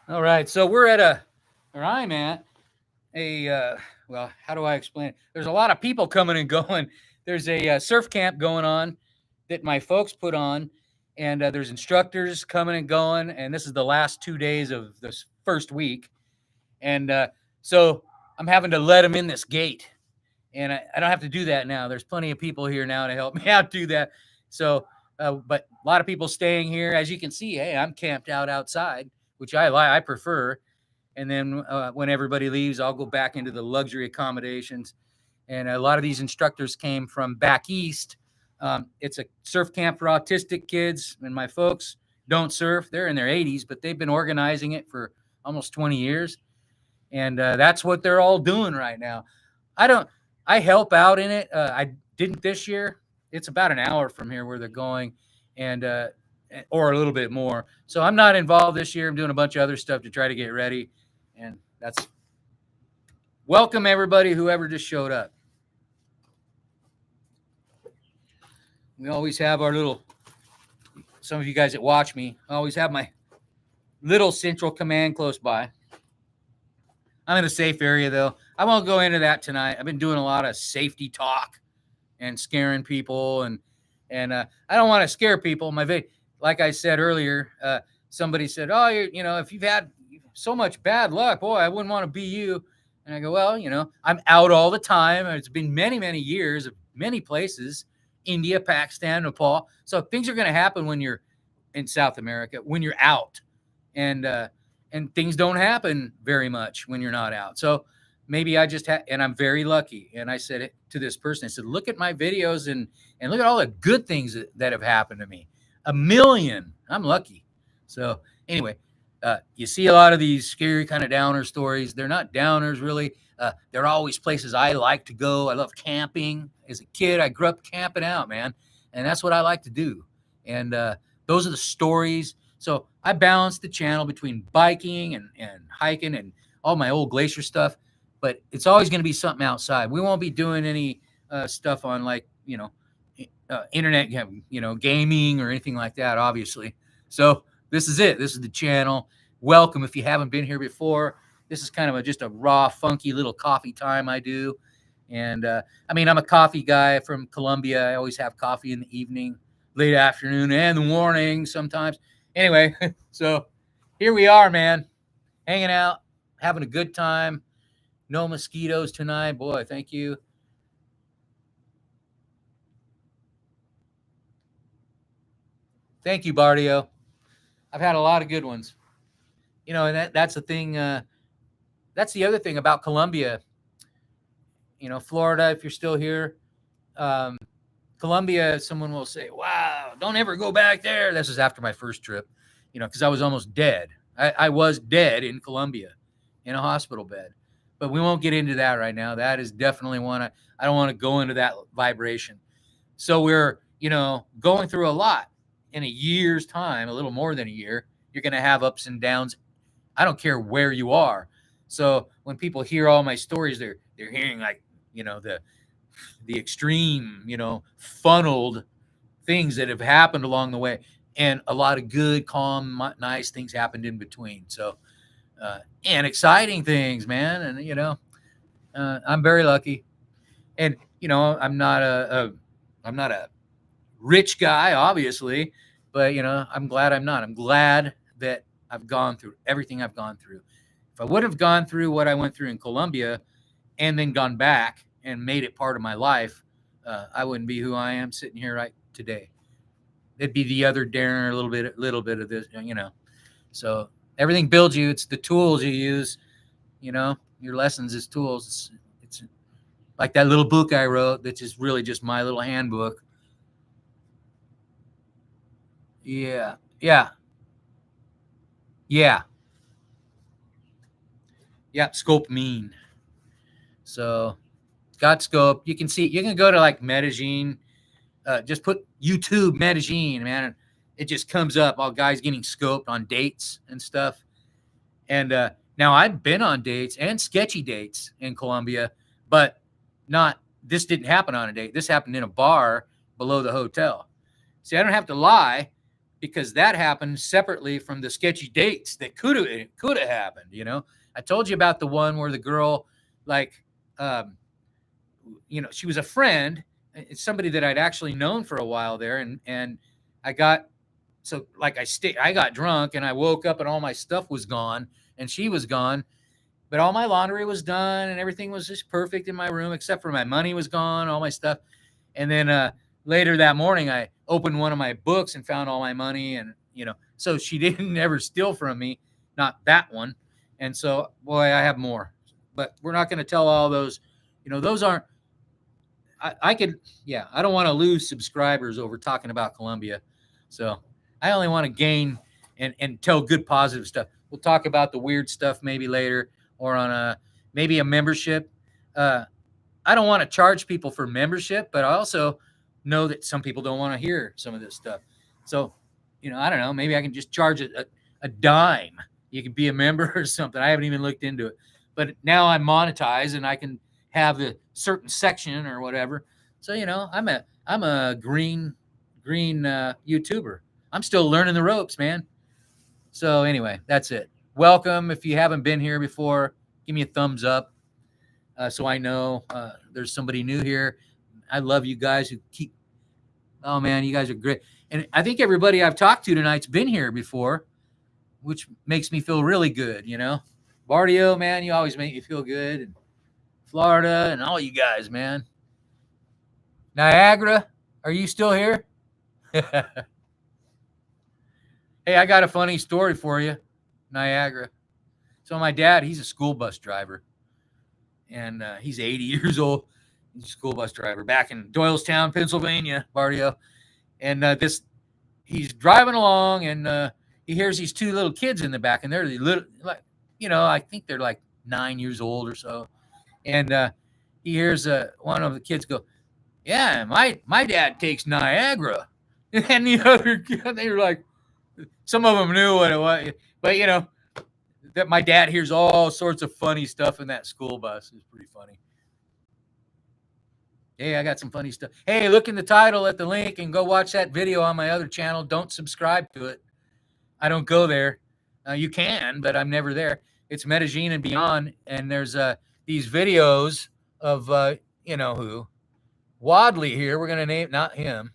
All right, so where I'm at, well, how do I explain it? There's a lot of people coming and going. There's a surf camp going on that my folks put on, and there's instructors coming and going, and this is the last 2 days of this first week, and so I'm having to let them in this gate, and I don't have to do that now. There's plenty of people here now to help me out do that. So, but a lot of people staying here, as you can see. Hey, I'm camped out outside, which I prefer. And then when everybody leaves, I'll go back into the luxury accommodations. And a lot of these instructors came from back east. It's a surf camp for autistic kids, and my folks don't surf. They're in their 80s, but they've been organizing it for almost 20 years. And that's what they're all doing right now. I help out in it. I didn't this year. It's about an hour from here where they're going, and or a little bit more. So I'm not involved this year. I'm doing a bunch of other stuff to try to get ready. And that's welcome everybody, whoever just showed up. We always have our little, some of you guys that watch me, I always have my little central command close by. I'm in a safe area though. I won't go into that tonight. I've been doing a lot of safety talk and scaring people, and I don't want to scare people. Like I said earlier, somebody said, "Oh, if you've had so much bad luck, boy, I wouldn't want to be you." And I go, "Well, I'm out all the time. It's been many, many years of many places, India, Pakistan, Nepal. So things are going to happen when you're in South America, when you're out, and things don't happen very much when you're not out. So maybe I just and I'm very lucky." And I said it to this person. I said, "Look at my videos and look at all the good things that have happened to me. 1,000,000. I'm lucky." So anyway, you see a lot of these scary kind of downer stories. They're not downers really. They're always places I like to go. I love camping. As a kid, I grew up camping out, man. And that's what I like to do. And those are the stories. So I balance the channel between biking and hiking and all my old glacier stuff. But it's always going to be something outside. We won't be doing any stuff on internet, gaming or anything like that, obviously. So this is it. This is the channel. Welcome if you haven't been here before. This is kind of just a raw, funky little coffee time I do. And I'm a coffee guy from Colombia. I always have coffee in the evening, late afternoon, and the morning sometimes. Anyway, so here we are, man, hanging out, having a good time. No mosquitoes tonight. Boy, thank you. Thank you, Bardio. I've had a lot of good ones. And that's the thing. That's the other thing about Colombia. Florida, if you're still here. Um, Colombia, someone will say, wow, don't ever go back there. This is after my first trip, because I was almost dead. I was dead in Colombia in a hospital bed. But we won't get into that right now. That is definitely one. I don't want to go into that vibration. So we're, going through a lot in a year's time, a little more than a year. You're going to have ups and downs. I don't care where you are. So when people hear all my stories, they're hearing like, the extreme, funneled things that have happened along the way, and a lot of good, calm, nice things happened in between. So, and exciting things, man. And I'm very lucky. And I'm not a rich guy, obviously, but I'm glad I'm not. I'm glad that I've gone through everything I've gone through. If I would have gone through what I went through in Colombia and then gone back and made it part of my life, I wouldn't be who I am sitting here right today. It'd be the other Darin, a little bit of this, So everything builds you. It's the tools you use. Your lessons is tools. It's like that little book I wrote that's just really just my little handbook. Yeah. Scope mean. So got scope. You can see. You can go to like Medellin. Just put YouTube Medellin, man. It just comes up. All guys getting scoped on dates and stuff. And now I've been on dates and sketchy dates in Colombia, but not. This didn't happen on a date. This happened in a bar below the hotel. See, I don't have to lie, because that happened separately from the sketchy dates that could have happened. I told you about the one where the girl, like, she was a friend. It's somebody that I'd actually known for a while there, and I got I got drunk and I woke up and all my stuff was gone and she was gone, but all my laundry was done and everything was just perfect in my room except for my money was gone, all my stuff. And then later that morning, I opened one of my books and found all my money, and so she didn't ever steal from me, not that one. And so, boy, I have more, but we're not going to tell all those. Those aren't. I could, I don't want to lose subscribers over talking about Colombia, so I only want to gain and tell good positive stuff. We'll talk about the weird stuff maybe later, or on maybe a membership. I don't want to charge people for membership, but I also know that some people don't want to hear some of this stuff. So, I don't know. Maybe I can just charge a dime. You could be a member or something. I haven't even looked into it, but now I'm monetized and I can have a certain section or whatever. So, I'm a green YouTuber. I'm still learning the ropes, man. So anyway, that's it. Welcome. If you haven't been here before, give me a thumbs up. So I know there's somebody new here. I love you guys who keep. Oh man, you guys are great. And I think everybody I've talked to tonight's been here before, which makes me feel really good. Bardio, man, you always make me feel good. And Florida and all you guys, man. Niagara, are you still here? Hey, I got a funny story for you, Niagara. So my dad, he's a school bus driver, and he's 80 years old. He's a school bus driver back in Doylestown, Pennsylvania, Bardio. And he's driving along, and he hears these two little kids in the back, and they're little, like, I think they're like 9 years old or so. And he hears one of the kids go, "Yeah, my dad takes Niagara," and the other, they were like, some of them knew what it was, but that my dad hears all sorts of funny stuff in that school bus. It's pretty funny. Hey, I got some funny stuff. Hey, look in the title at the link and go watch that video on my other channel. Don't subscribe to it. I don't go there. You can, but I'm never there. It's Medellin and beyond, and there's these videos of who. Wadley here. We're gonna name, not him.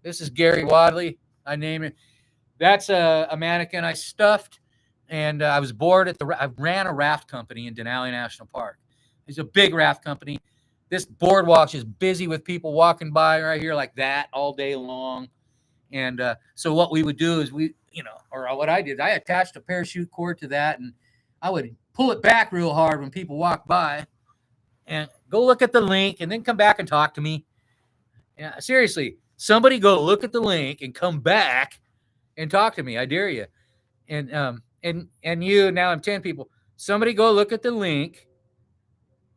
This is Gary Wadley. I name it. That's a mannequin I stuffed, and I was bored I ran a raft company in Denali National Park. It's a big raft company. This boardwalk is busy with people walking by right here like that all day long. And so what we would do is or what I did, I attached a parachute cord to that, and I would pull it back real hard when people walk by, and Go look at the link and then come back and talk to me. Yeah, seriously, somebody go look at the link and come back and talk to me. I dare you. And you, now I'm 10 people. Somebody go look at the link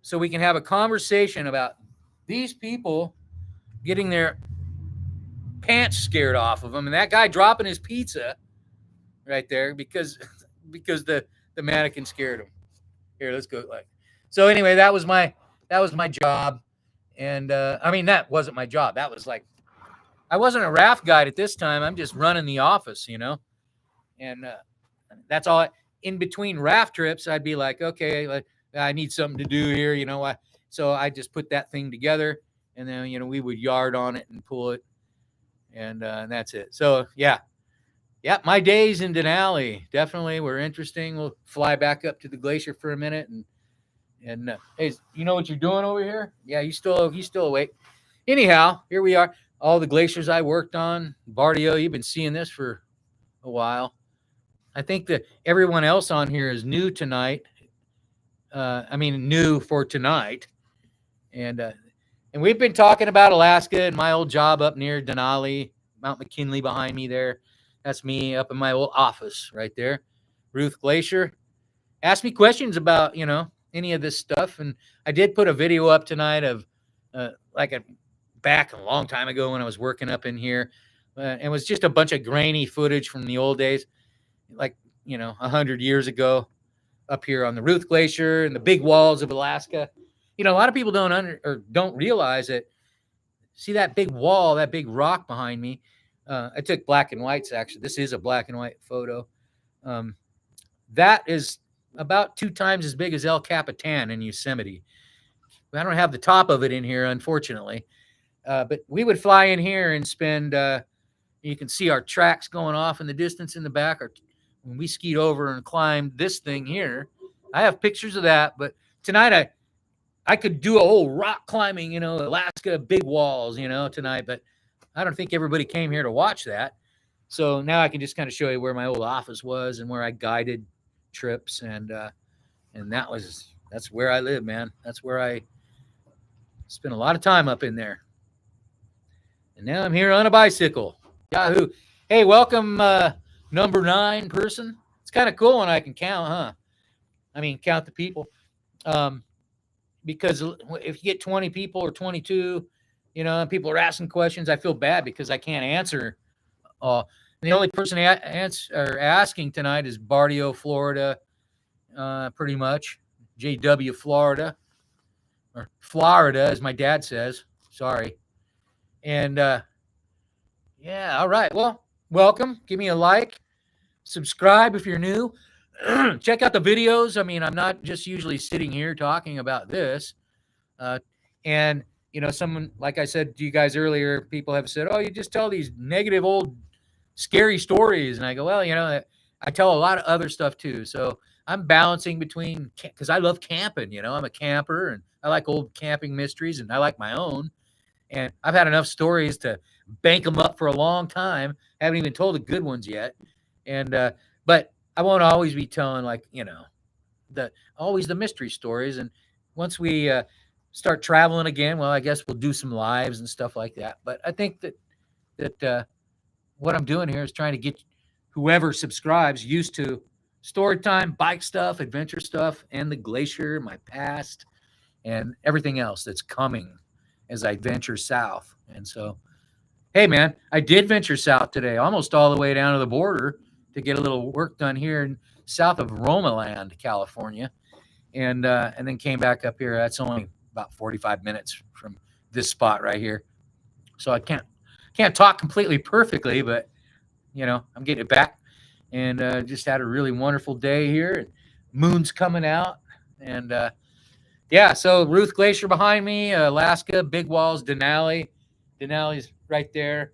so we can have a conversation about these people getting their pants scared off of them, and that guy dropping his pizza right there because the mannequin scared him. Here, let's go. So anyway, that was my job, and I mean that wasn't my job. That was like I wasn't a raft guide at this time. I'm just running the office, and that's all. In between raft trips, I'd be like, okay, I need something to do here, So I just put that thing together, and then we would yard on it and pull it, and that's it. So yeah, my days in Denali definitely were interesting. We'll fly back up to the glacier for a minute, and hey, you know what you're doing over here? Yeah, you still awake? Anyhow, here we are. All the glaciers I worked on. Bardio, you've been seeing this for a while. I think that everyone else on here is new tonight. New for tonight, and we've been talking about Alaska and my old job up near Denali, Mount McKinley behind me there. That's me up in my old office right there. Ruth Glacier. Ask me questions about, any of this stuff. And I did put a video up tonight of back a long time ago when I was working up in here. It was just a bunch of grainy footage from the old days, 100 years ago up here on the Ruth Glacier and the big walls of Alaska. A lot of people don't realize that. See that big wall, that big rock behind me? I took black and whites, actually. This is a black and white photo. That is about 2 times as big as El Capitan in Yosemite. I don't have the top of it in here, unfortunately. But we would fly in here and spend, you can see our tracks going off in the distance in the back. When we skied over and climbed this thing here, I have pictures of that. But tonight I could do a whole rock climbing, Alaska big walls, tonight. But I don't think everybody came here to watch that. So now I can just kind of show you where my old office was and where I guided trips. And that's where I live, man. That's where I spent a lot of time up in there. And now I'm here on a bicycle. Yahoo. Hey, welcome, number 9 person. It's kind of cool when I can count, huh? Count the people. Because if you get 20 people or 22, people are asking questions, I feel bad because I can't answer. The only person asking tonight is Bardio, Florida, pretty much. JW, Florida. Or Florida, as my dad says. Sorry. And, yeah, all right. Well, welcome. Give me a like. Subscribe if you're new. Check out the videos. I'm not just usually sitting here talking about this. And, someone, like I said to you guys earlier, people have said, oh, you just tell these negative old scary stories. And I go, well, I tell a lot of other stuff too. So I'm balancing between, because I love camping, I'm a camper and I like old camping mysteries and I like my own. And I've had enough stories to bank them up for a long time. I haven't even told the good ones yet. And, but I won't always be telling always the mystery stories. And once we start traveling again, well, I guess we'll do some lives and stuff like that. But I think that what I'm doing here is trying to get whoever subscribes used to story time, bike stuff, adventure stuff, and the glacier, my past, and everything else that's coming as I venture south. And so, hey, man, I did venture south today, almost all the way down to the border to get a little work done here in south of Romaland, California, and then came back up here. That's only about 45 minutes from this spot right here. So I can't talk completely perfectly, but, I'm getting it back. And just had a really wonderful day here. Moon's coming out. And, yeah, so Ruth Glacier behind me, Alaska, Big Walls, Denali. Denali's right there.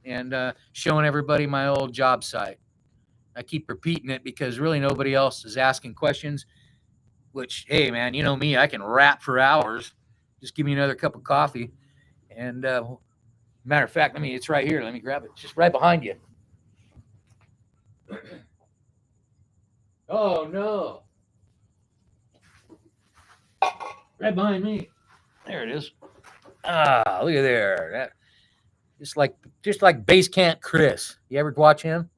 And showing everybody my old job site. I keep repeating it because really nobody else is asking questions, which, hey, man, you know me, I can rap for hours. Just give me another cup of coffee. And matter of fact, it's right here. Let me grab it. It's just right behind you. Oh, no. Right behind me. There it is. Ah, look at there. That just like Base Camp Chris. You ever watch him?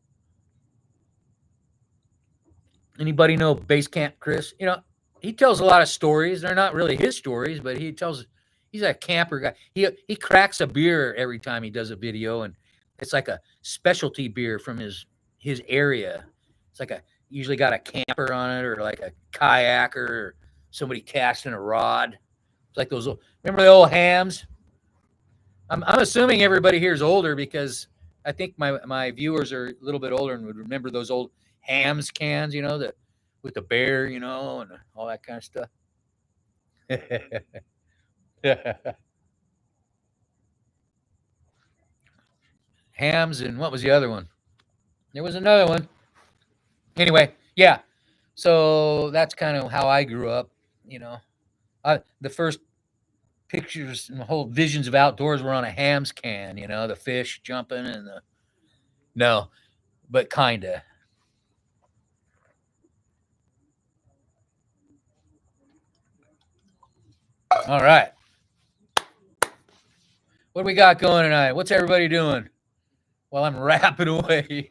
Anybody know Base Camp Chris? You know, he tells a lot of stories. They're not really his stories, but he's a camper guy. He cracks a beer every time he does a video, and it's like a specialty beer from his area. It's like a usually got a camper on it or like a kayaker or somebody casting a rod. It's like those remember the old hams? I'm assuming everybody here is older because I think my viewers are a little bit older and would remember those old hams cans, you know, with the bear, you know, and all that kind of stuff. Hams and what was the other one? There was another one. Anyway, yeah. So that's kind of how I grew up, you know. The first pictures and the whole visions of outdoors were on a hams can, you know, the fish jumping and the no, but kinda. All right. What do we got going tonight? What's everybody doing? While I'm rapping away.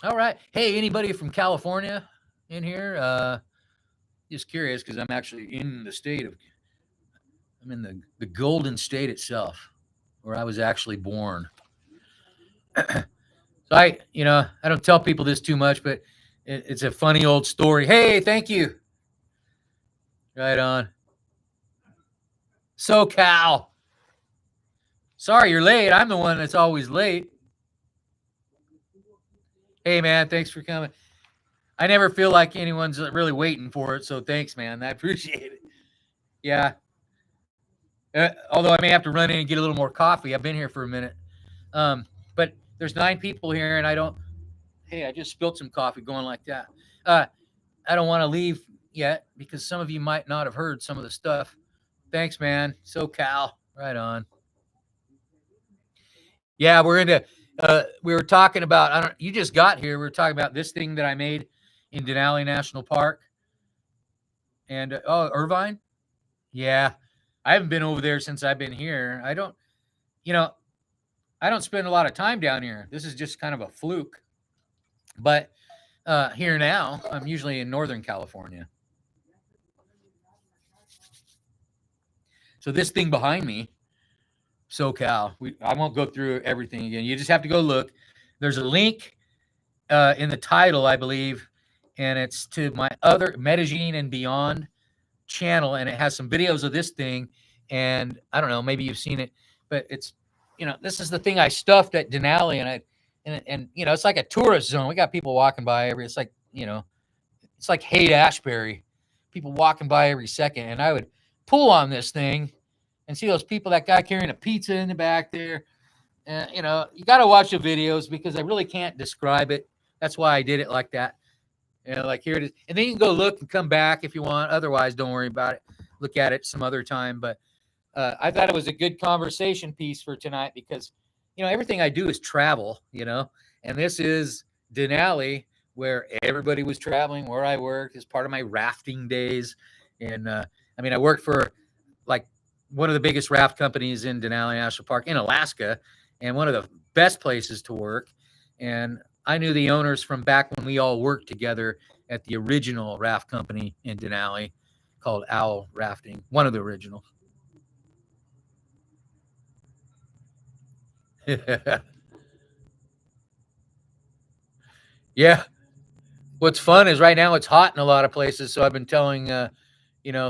All right. Hey, anybody from California in here? Just curious because I'm actually in the state of I'm in the Golden State itself, where I was actually born. So I don't tell people this too much, but it's a funny old story. Hey, thank you. Right on. SoCal. Sorry you're late. I'm the one that's always late. Hey, man, thanks for coming. I never feel like anyone's really waiting for it, so thanks, man. I appreciate it. Yeah. Although I may have to run in and get a little more coffee. I've been here for a minute. But there's 9 people here, and I don't. Hey, I just spilled some coffee going like that. I don't want to leave yet because some of you might not have heard some of the stuff. Thanks, man. SoCal, right on. Yeah, we're into. We were talking about. I don't. You just got here. We were talking about this thing that I made in Denali National Park, and Irvine. Yeah, I haven't been over there since I've been here. I don't. You know, I don't spend a lot of time down here. This is just kind of a fluke. But here now, I'm usually in Northern California. So this thing behind me, SoCal, I won't go through everything again. You just have to go look. There's a link in the title, I believe, and it's to my other Medellin and Beyond channel, and it has some videos of this thing. And I don't know, maybe you've seen it, but it's this is the thing I stuffed at Denali, and it's like a tourist zone. We got people walking by it's like it's like Haight-Ashbury, people walking by every second, and I would pull on this thing and see those people, that guy carrying a pizza in the back there. And you got to watch the videos because I really can't describe it. That's why I did it like that. Like here it is. And then you can go look and come back if you want. Otherwise, don't worry about it. Look at it some other time. But I thought it was a good conversation piece for tonight because, everything I do is travel, and this is Denali, where everybody was traveling, where I worked as part of my rafting days. And I worked for like one of the biggest raft companies in Denali National Park in Alaska, and one of the best places to work. And I knew the owners from back when we all worked together at the original raft company in Denali called Owl Rafting, one of the originals. Yeah. What's fun is right now it's hot in a lot of places. So I've been telling,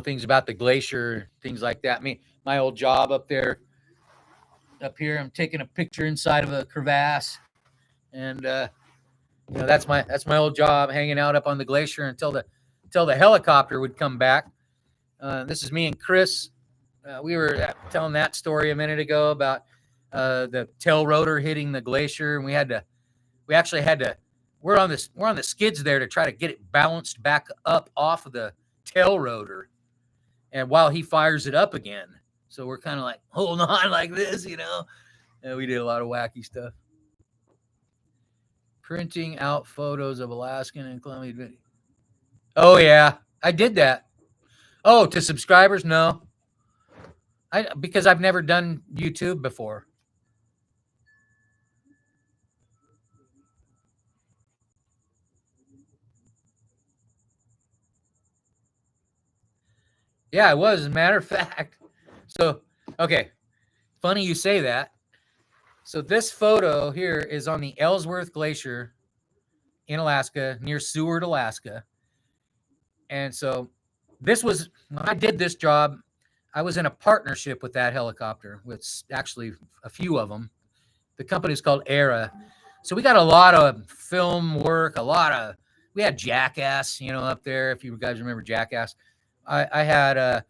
things about the glacier, things like that. My old job up here, I'm taking a picture inside of a crevasse. And, that's my old job, hanging out up on the glacier until the helicopter would come back. This is me and Chris. We were telling that story a minute ago about the tail rotor hitting the glacier, and we actually had to. We're on the skids there to try to get it balanced back up off of the tail rotor, and while he fires it up again, so we're kind of like holding on like this, And we did a lot of wacky stuff. printing out photos of Alaskan and Columbia. Oh yeah, I did that. Oh, to subscribers? No, because I've never done YouTube before. Yeah, I was. As a matter of fact. So, okay, funny you say that. So this photo here is on the Ellsworth Glacier in Alaska, near Seward, Alaska. And so this was, when I did this job, I was in a partnership with that helicopter, with actually a few of them. The company is called Era. So we got a lot of film work, we had Jackass, up there. If you guys remember Jackass, I had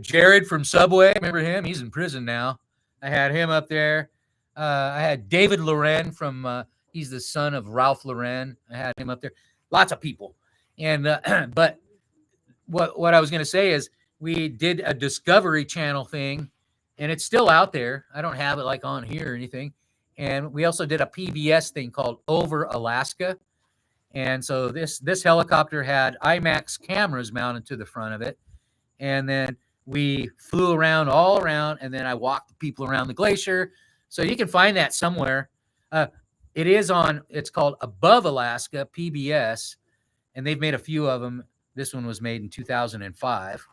Jared from Subway. Remember him? He's in prison now. I had him up there. I had David Loren he's the son of Ralph Lauren. I had him up there. Lots of people. And, but what I was going to say is we did a Discovery Channel thing, and it's still out there. I don't have it like on here or anything. And we also did a PBS thing called Over Alaska. And so this helicopter had IMAX cameras mounted to the front of it. And then we flew around all around, and then I walked the people around the glacier. So you can find that somewhere. It's called Above Alaska, PBS, and they've made a few of them. This one was made in 2005.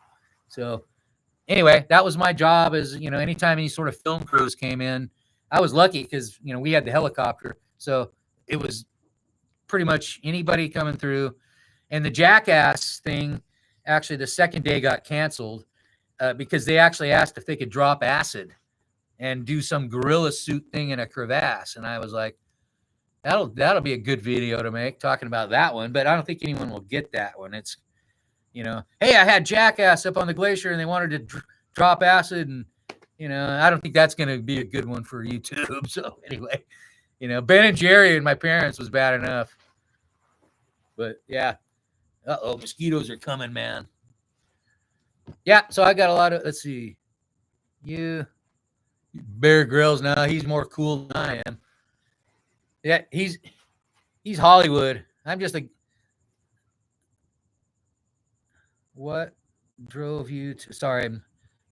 So anyway, that was my job anytime any sort of film crews came in, I was lucky because, we had the helicopter. So it was pretty much anybody coming through. And the Jackass thing, actually the second day got canceled because they actually asked if they could drop acid and do some gorilla suit thing in a crevasse. And I was like, that'll be a good video to make talking about that one. But I don't think anyone will get that one. It's, hey, I had Jackass up on the glacier and they wanted to drop acid. And, I don't think that's going to be a good one for YouTube. So anyway, Ben and Jerry and my parents was bad enough. But yeah. Uh-oh, mosquitoes are coming, man. Yeah, so I got a lot of, let's see. Bear Grylls now, he's more cool than I am. Yeah, he's Hollywood. I'm just like, what drove you to, sorry,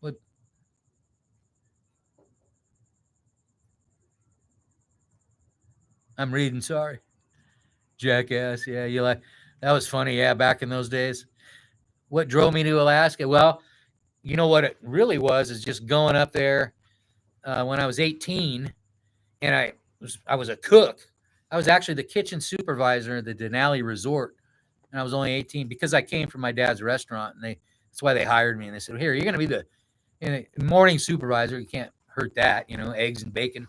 what? I'm reading, sorry. Jackass, yeah, you like, that was funny, yeah, back in those days. What drove me to Alaska? Well, you know what it really was is just going up there when I was 18, and I was a cook. I was actually the kitchen supervisor at the Denali Resort, and I was only 18 because I came from my dad's restaurant, and that's why they hired me. And they said, "Here, you're going to be the morning supervisor. You can't hurt that, eggs and bacon."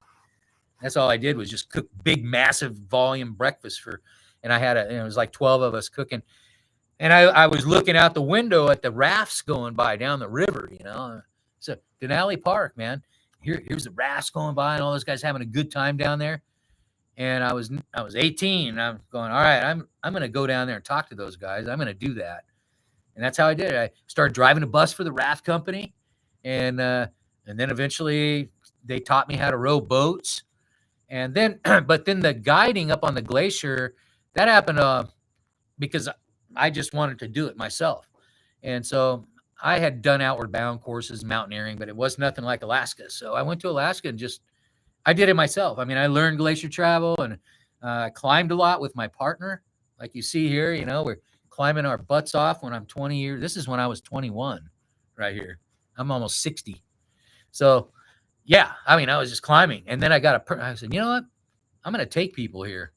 That's all I did was just cook big, massive volume breakfast and I had it was like 12 of us cooking. And I was looking out the window at the rafts going by down the river, So Denali Park, man. Here's the rafts going by and all those guys having a good time down there. And I was 18. And I'm going, all right, I'm going to go down there and talk to those guys. I'm going to do that. And that's how I did it. I started driving a bus for the raft company. And then eventually they taught me how to row boats. And then, but then the guiding up on the glacier, that happened because I just wanted to do it myself. And so I had done outward bound courses, mountaineering, but it was nothing like Alaska. So I went to Alaska and I did it myself. I mean, I learned glacier travel and climbed a lot with my partner. Like you see here, we're climbing our butts off when I'm 20 years. This is when I was 21 right here. I'm almost 60. So yeah, I mean, I was just climbing. And then I said, you know what? I'm going to take people here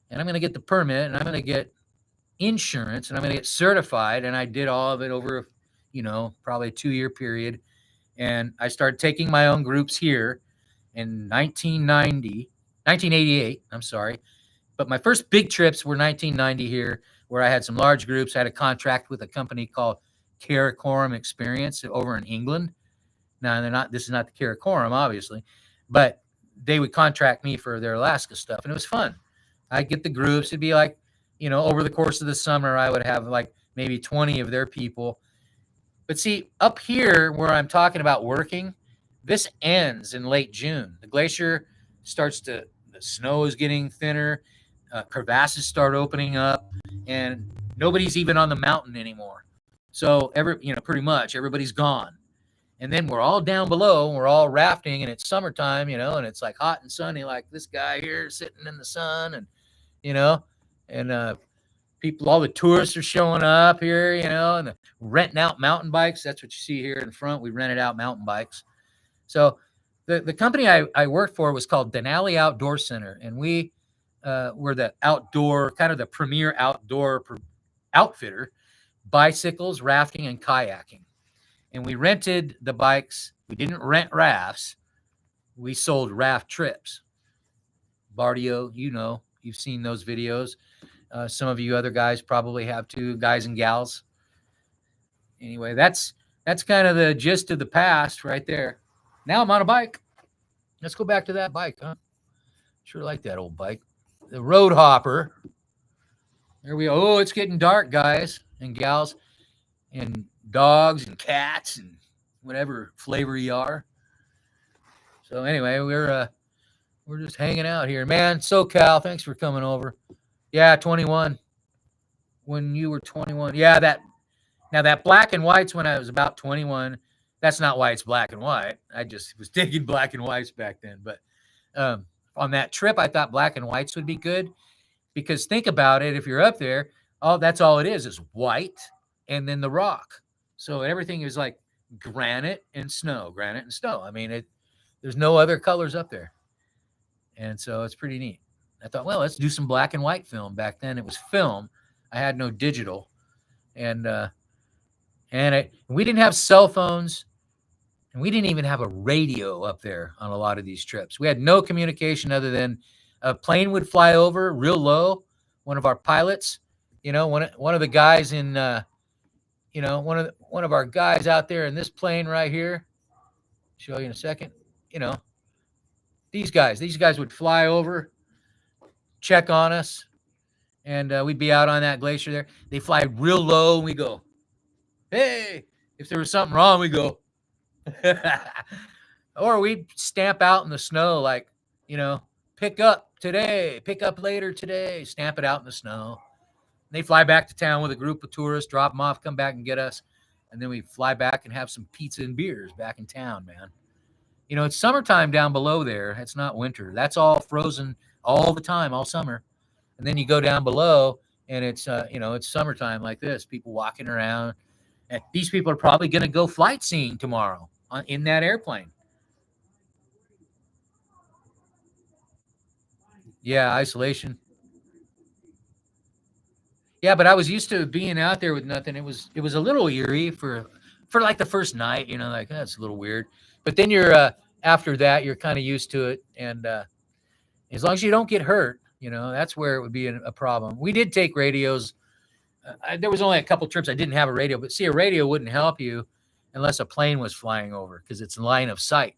and I'm going to get the permit and I'm going to get insurance and I'm going to get certified. And I did all of it over, probably a 2-year period. And I started taking my own groups here in 1988. I'm sorry. But my first big trips were 1990 here, where I had some large groups. I had a contract with a company called Karakoram Experience over in England. Now this is not the Karakoram, obviously, but they would contract me for their Alaska stuff. And it was fun. I'd get the groups. It'd be like, over the course of the summer, I would have like maybe 20 of their people. But see, up here where I'm talking about working, this ends in late June. The glacier the snow is getting thinner. crevasses start opening up, and nobody's even on the mountain anymore. So pretty much everybody's gone. And then we're all down below, and we're all rafting, and it's summertime, and it's like hot and sunny, like this guy here sitting in the sun, and you know, and people, all the tourists are showing up here, and renting out mountain bikes. That's what you see here in front. We rented out mountain bikes. So the company I worked for was called Denali Outdoor Center, and we were the outdoor, kind of the premier outdoor outfitter, bicycles, rafting, and kayaking. And we rented the bikes. We didn't rent rafts. We sold raft trips. Bardio, you've seen those videos. Some of you other guys probably have too, guys and gals. Anyway, that's kind of the gist of the past right there. Now I'm on a bike. Let's go back to that bike, huh? Sure like that old bike. The Road Hopper. There we go. Oh, it's getting dark, guys and gals, and dogs and cats and whatever flavor you are. So anyway, we're just hanging out here, man. SoCal, thanks for coming over. Yeah, 21. When you were 21, yeah, that black and white's when I was about 21. That's not why it's black and white. I just was digging black and whites back then. But on that trip, I thought black and whites would be good, because think about it. If you're up there, that's all it is white and then the rock. So everything is like granite and snow. I mean, there's no other colors up there. And so it's pretty neat. I thought, well, let's do some black and white film. Back then it was film. I had no digital. And we didn't have cell phones, and we didn't even have a radio up there on a lot of these trips. We had no communication other than a plane would fly over real low. One of our pilots, one of the guys in, one of our guys out there in this plane right here, show you in a second, these guys would fly over, check on us, and we'd be out on that glacier there. They fly real low, and we go, hey, if there was something wrong, we go, or we'd stamp out in the snow, like, pick up today, pick up later today, stamp it out in the snow. They fly back to town with a group of tourists, drop them off, come back and get us. And then we fly back and have some pizza and beers back in town, man. It's summertime down below there. It's not winter. That's all frozen all the time, all summer. And then you go down below, and it's, it's summertime like this, people walking around. And these people are probably going to go flight seeing tomorrow in that airplane. Yeah, isolation. Yeah, but I was used to being out there with nothing. It was a little eerie for like the first night, like that's a little weird. But then you're after that, you're kind of used to it, and as long as you don't get hurt, that's where it would be a problem. We did take radios. There was only a couple trips I didn't have a radio, but see, a radio wouldn't help you unless a plane was flying over, because it's line of sight.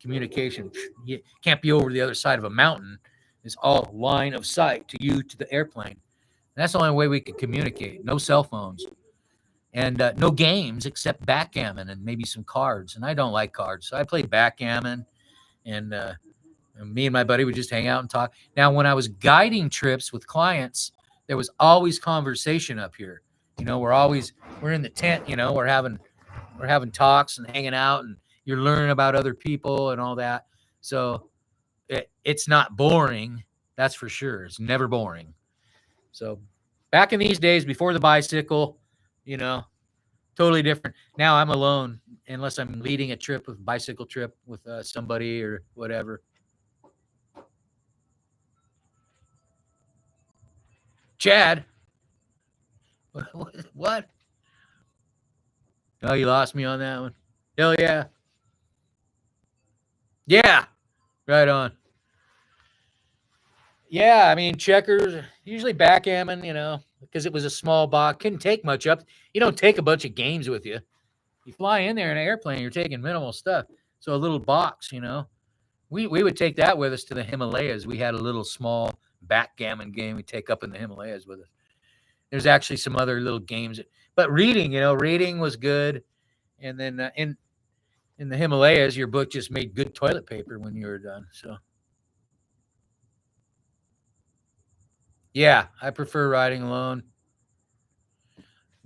Communication. You can't be over the other side of a mountain. It's all line of sight to you, to the airplane. That's the only way we could communicate. No cell phones, and no games except backgammon and maybe some cards. And I don't like cards, so I played backgammon, and me and my buddy would just hang out and talk. Now, when I was guiding trips with clients, there was always conversation up here. We're in the tent. We're having talks and hanging out, and you're learning about other people and all that. So it's not boring. That's for sure. It's never boring. So back in these days, before the bicycle, totally different. Now I'm alone unless I'm leading a bicycle trip with somebody or whatever. Chad, what? Oh, you lost me on that one. Hell yeah. Yeah, right on. Yeah, I mean, checkers, usually backgammon, because it was a small box. Couldn't take much up. You don't take a bunch of games with you. You fly in there in an airplane, you're taking minimal stuff. So a little box, we would take that with us to the Himalayas. We had a little small backgammon game we take up in the Himalayas with us. There's actually some other little games. But reading was good. And then in the Himalayas, your book just made good toilet paper when you were done. So Yeah, I prefer riding alone.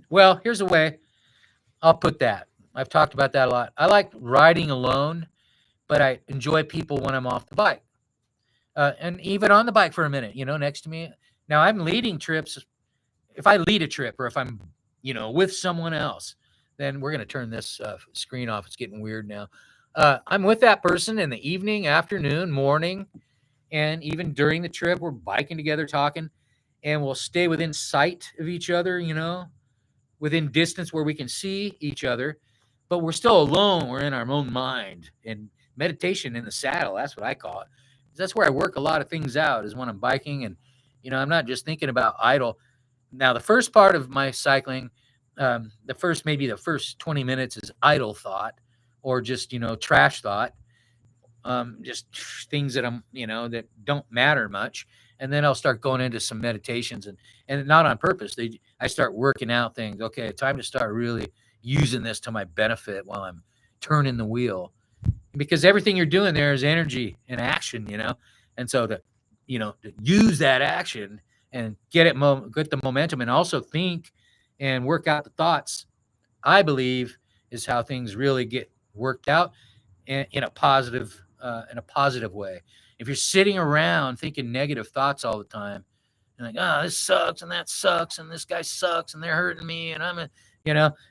Well, here's a way I'll put that. I've talked about that a lot. I like riding alone, but I enjoy people when I'm off the bike. And even on the bike for a minute, next to me. Now I'm leading trips. If I lead a trip or if I'm, with someone else, then we're going to turn this screen off. It's getting weird now. I'm with that person in the evening, afternoon, morning, and even during the trip, we're biking together, talking, and we'll stay within sight of each other, within distance where we can see each other, but we're still alone. We're in our own mind and meditation in the saddle. That's what I call it. That's where I work a lot of things out is when I'm biking. And, I'm not just thinking about idle. Now, the first part of my cycling, maybe the first 20 minutes is idle thought or just, trash thought. Just things that that don't matter much. And then I'll start going into some meditations and not on purpose. I start working out things. Okay, time to start really using this to my benefit while I'm turning the wheel, because everything you're doing there is energy and action, and so to use that action and get the momentum and also think and work out the thoughts, I believe is how things really get worked out in a positive way. If you're sitting around thinking negative thoughts all the time, and like, oh, this sucks and that sucks and this guy sucks and they're hurting me and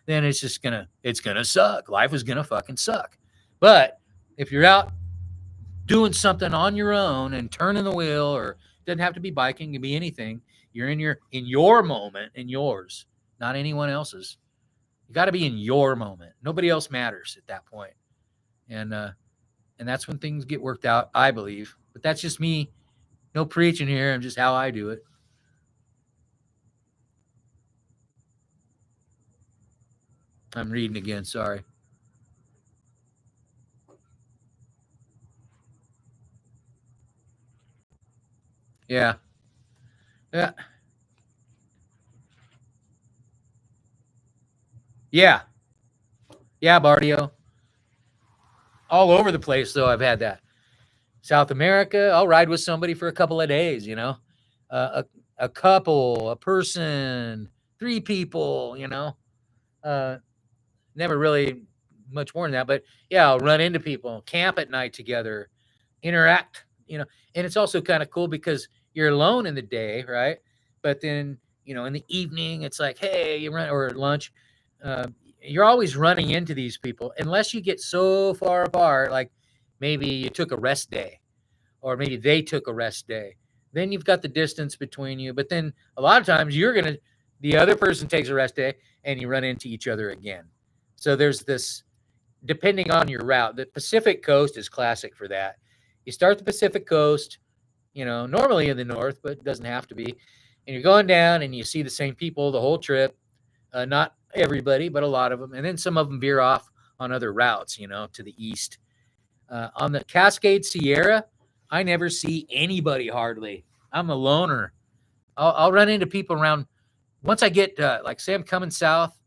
then it's gonna suck. Life is gonna fucking suck. But if you're out doing something on your own and turning the wheel, or it doesn't have to be biking, it can be anything. You're in your moment, in yours, not anyone else's. You got to be in your moment. Nobody else matters at that point. And that's when things get worked out, I believe. But that's just me. No preaching here. I'm just how I do it. I'm reading again. Sorry. Yeah. Yeah. Yeah. Yeah, Bardio. All over the place, though, I've had that. South America, I'll ride with somebody for a couple of days, a couple, a person, three people, uh, never really much more than that. But yeah, I'll run into people, camp at night together, interact, and it's also kind of cool because you're alone in the day, right? But then, in the evening, it's like, hey, you run, or at lunch, uh, you're always running into these people unless you get so far apart, like maybe you took a rest day or maybe they took a rest day. Then you've got the distance between you. But then a lot of times the other person takes a rest day and you run into each other again. So there's this, depending on your route, the Pacific coast is classic for that. You start the Pacific coast, normally in the north, but it doesn't have to be. And you're going down and you see the same people the whole trip. Not everybody, but a lot of them. And then some of them veer off on other routes, to the east. On the Cascade Sierra, I never see anybody hardly. I'm a loner. I'll run into people around. Once I get, like, say I'm coming south,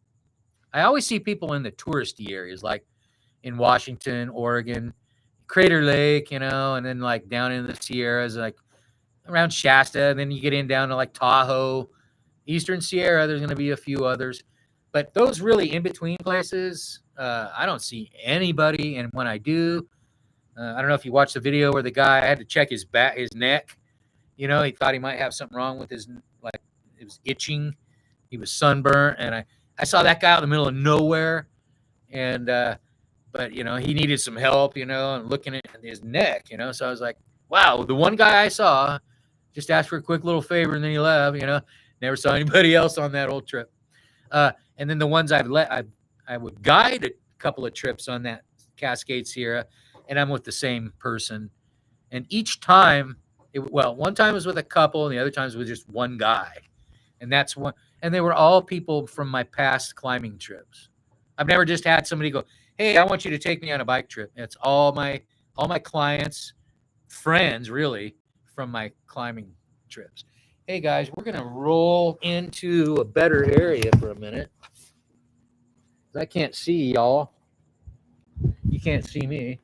I always see people in the touristy areas, like in Washington, Oregon, Crater Lake, and then like down in the Sierras, like around Shasta. And then you get in down to like Tahoe, Eastern Sierra. There's going to be a few others. But those really in between places, I don't see anybody. And when I do, I don't know if you watched the video where the guy had to check his neck. He thought he might have something wrong with his, like, it was itching. He was sunburnt, and I saw that guy out in the middle of nowhere, and but he needed some help, and looking at his neck, So I was like, wow, the one guy I saw just asked for a quick little favor, and then he left. Never saw anybody else on that whole trip. And then the ones I would guide a couple of trips on that Cascade Sierra, and I'm with the same person. And each time, one time was with a couple, and the other times was just one guy. And that's one. And they were all people from my past climbing trips. I've never just had somebody go, "Hey, I want you to take me on a bike trip." It's all my clients, friends, really, from my climbing trips. Hey guys, we're gonna roll into a better area for a minute. I can't see y'all. You can't see me.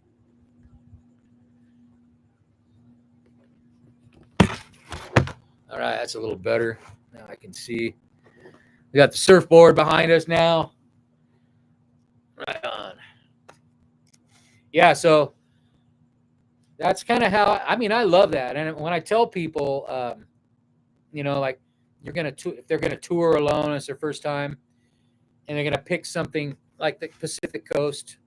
All right, that's a little better. Now I can see. We got the surfboard behind us now. Right on. Yeah, so that's kind of how, I mean, I love that. And when I tell people, like if they're going to tour alone, it's their first time, and they're going to pick something like the Pacific Coast,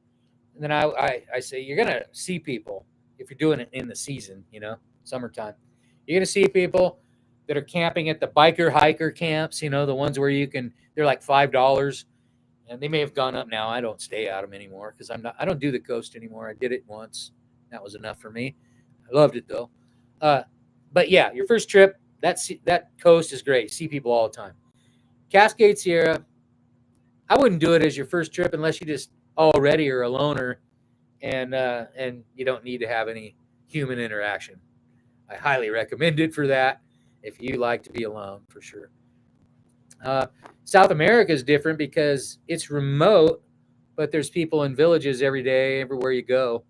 and then I say, you're going to see people if you're doing it in the season, summertime. You're going to see people that are camping at the biker hiker camps, the ones where they're like $5, and they may have gone up now. I don't stay at them anymore because I don't do the coast anymore. I did it once. That was enough for me. I loved it though. But yeah, your first trip, that coast is great. See people all the time. Cascade Sierra, I wouldn't do it as your first trip unless you just already are a loner and you don't need to have any human interaction. I highly recommend it for that if you like to be alone, for sure. South America is different because it's remote, but there's people in villages every day, everywhere you go,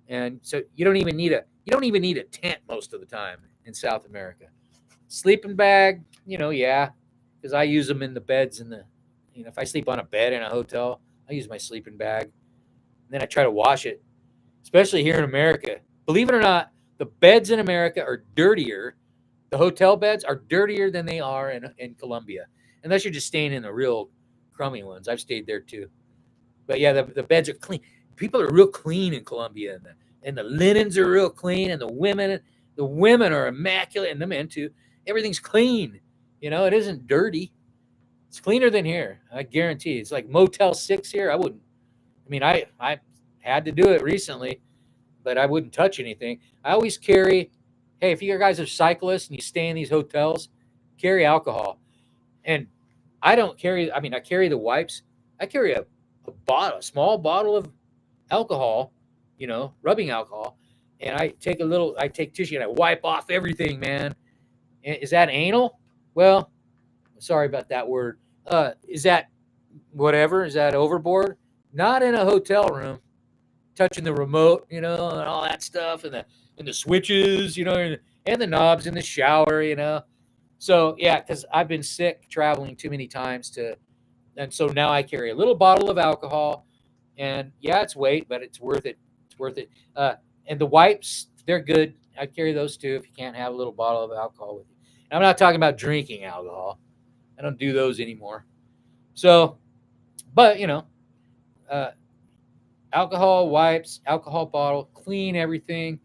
and so you don't even need a tent most of the time in South America. Sleeping bag, yeah, because I use them in the beds if I sleep on a bed in a hotel, I use my sleeping bag, and then I try to wash it, especially here in America. Believe it or not, the beds in America are dirtier. The hotel beds are dirtier than they are in Colombia, unless you're just staying in the real crummy ones. I've stayed there too. But yeah, the beds are clean. People are real clean in Colombia, and the linens are real clean, and the women are immaculate, and the men too. Everything's clean. It isn't dirty. It's cleaner than here. I guarantee. It's like Motel 6 here. I had to do it recently, but I wouldn't touch anything. I always carry, hey, if you guys are cyclists and you stay in these hotels, carry alcohol. And I don't carry, I carry the wipes. I carry a small bottle of alcohol, rubbing alcohol. And I take tissue and I wipe off everything, man. Is that anal? Well, sorry about that word. Is that whatever? Is that overboard? Not in a hotel room. Touching the remote, and all that stuff, and the switches, and the knobs in the shower. So yeah, because I've been sick traveling too many times and so now I carry a little bottle of alcohol, and yeah, it's weight, but it's worth it. It's worth it. And the wipes, they're good. I carry those too if you can't have a little bottle of alcohol with you. And I'm not talking about drinking alcohol. I don't do those anymore. So, but alcohol wipes, alcohol bottle, clean everything,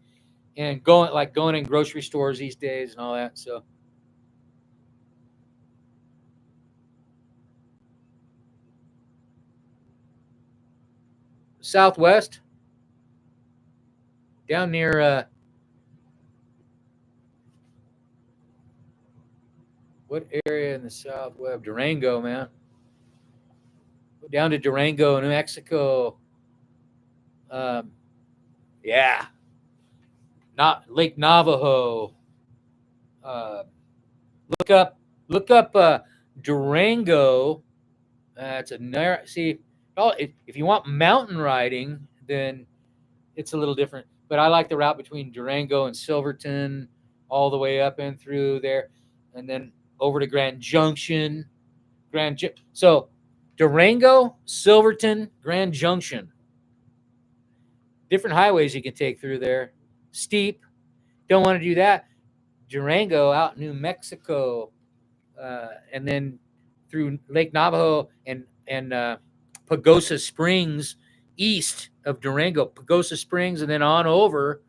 and going in grocery stores these days and all that. So Southwest, down near what area in the Southwest? Durango, man. Go down to Durango, New Mexico. Yeah, not Lake Navajo. Uh, look up Durango. It's a narrow. See, if you want mountain riding, then it's a little different. But I like the route between Durango and Silverton, all the way up and through there, and then over to Grand Junction. So Durango, Silverton, Grand Junction. Different highways you can take through there. Steep. Don't want to do that. Durango out in New Mexico, and then through Lake Navajo and Pagosa Springs, east of Durango, Pagosa Springs, and then on over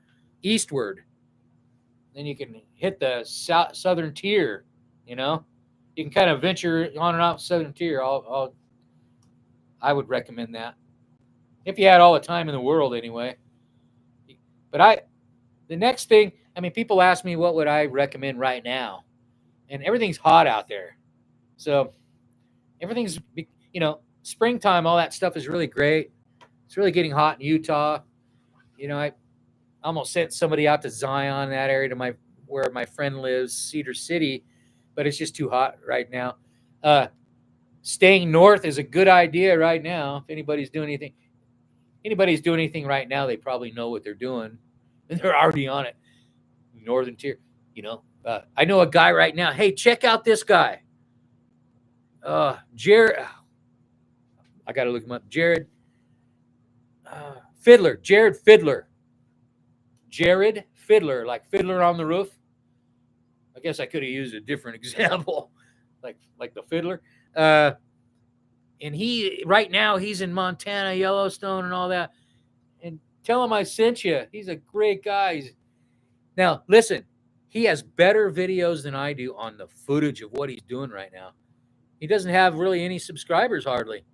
eastward. Then you can hit the southern tier. You can kind of venture on and off southern tier. I would recommend that if you had all the time in the world, anyway. But the next thing, people ask me what would I recommend right now, and everything's hot out there, so everything's springtime. All that stuff is really great. It's really getting hot in Utah. I almost sent somebody out to Zion, that area, to where my friend lives, Cedar City, but it's just too hot right now. Staying north is a good idea right now. If anybody's doing anything right now, they probably know what they're doing, and they're already on it. Northern tier, I know a guy right now. Hey, check out this guy. Jared. I got to look him up. Jared Fiddler. Jared Fiddler. Jared Fiddler, like Fiddler on the Roof. I guess I could have used a different example, like the Fiddler. And he right now he's in Montana, Yellowstone, and all that. And tell him I sent you. He's a great guy. Now listen, he has better videos than I do on the footage of what he's doing right now. He doesn't have really any subscribers hardly.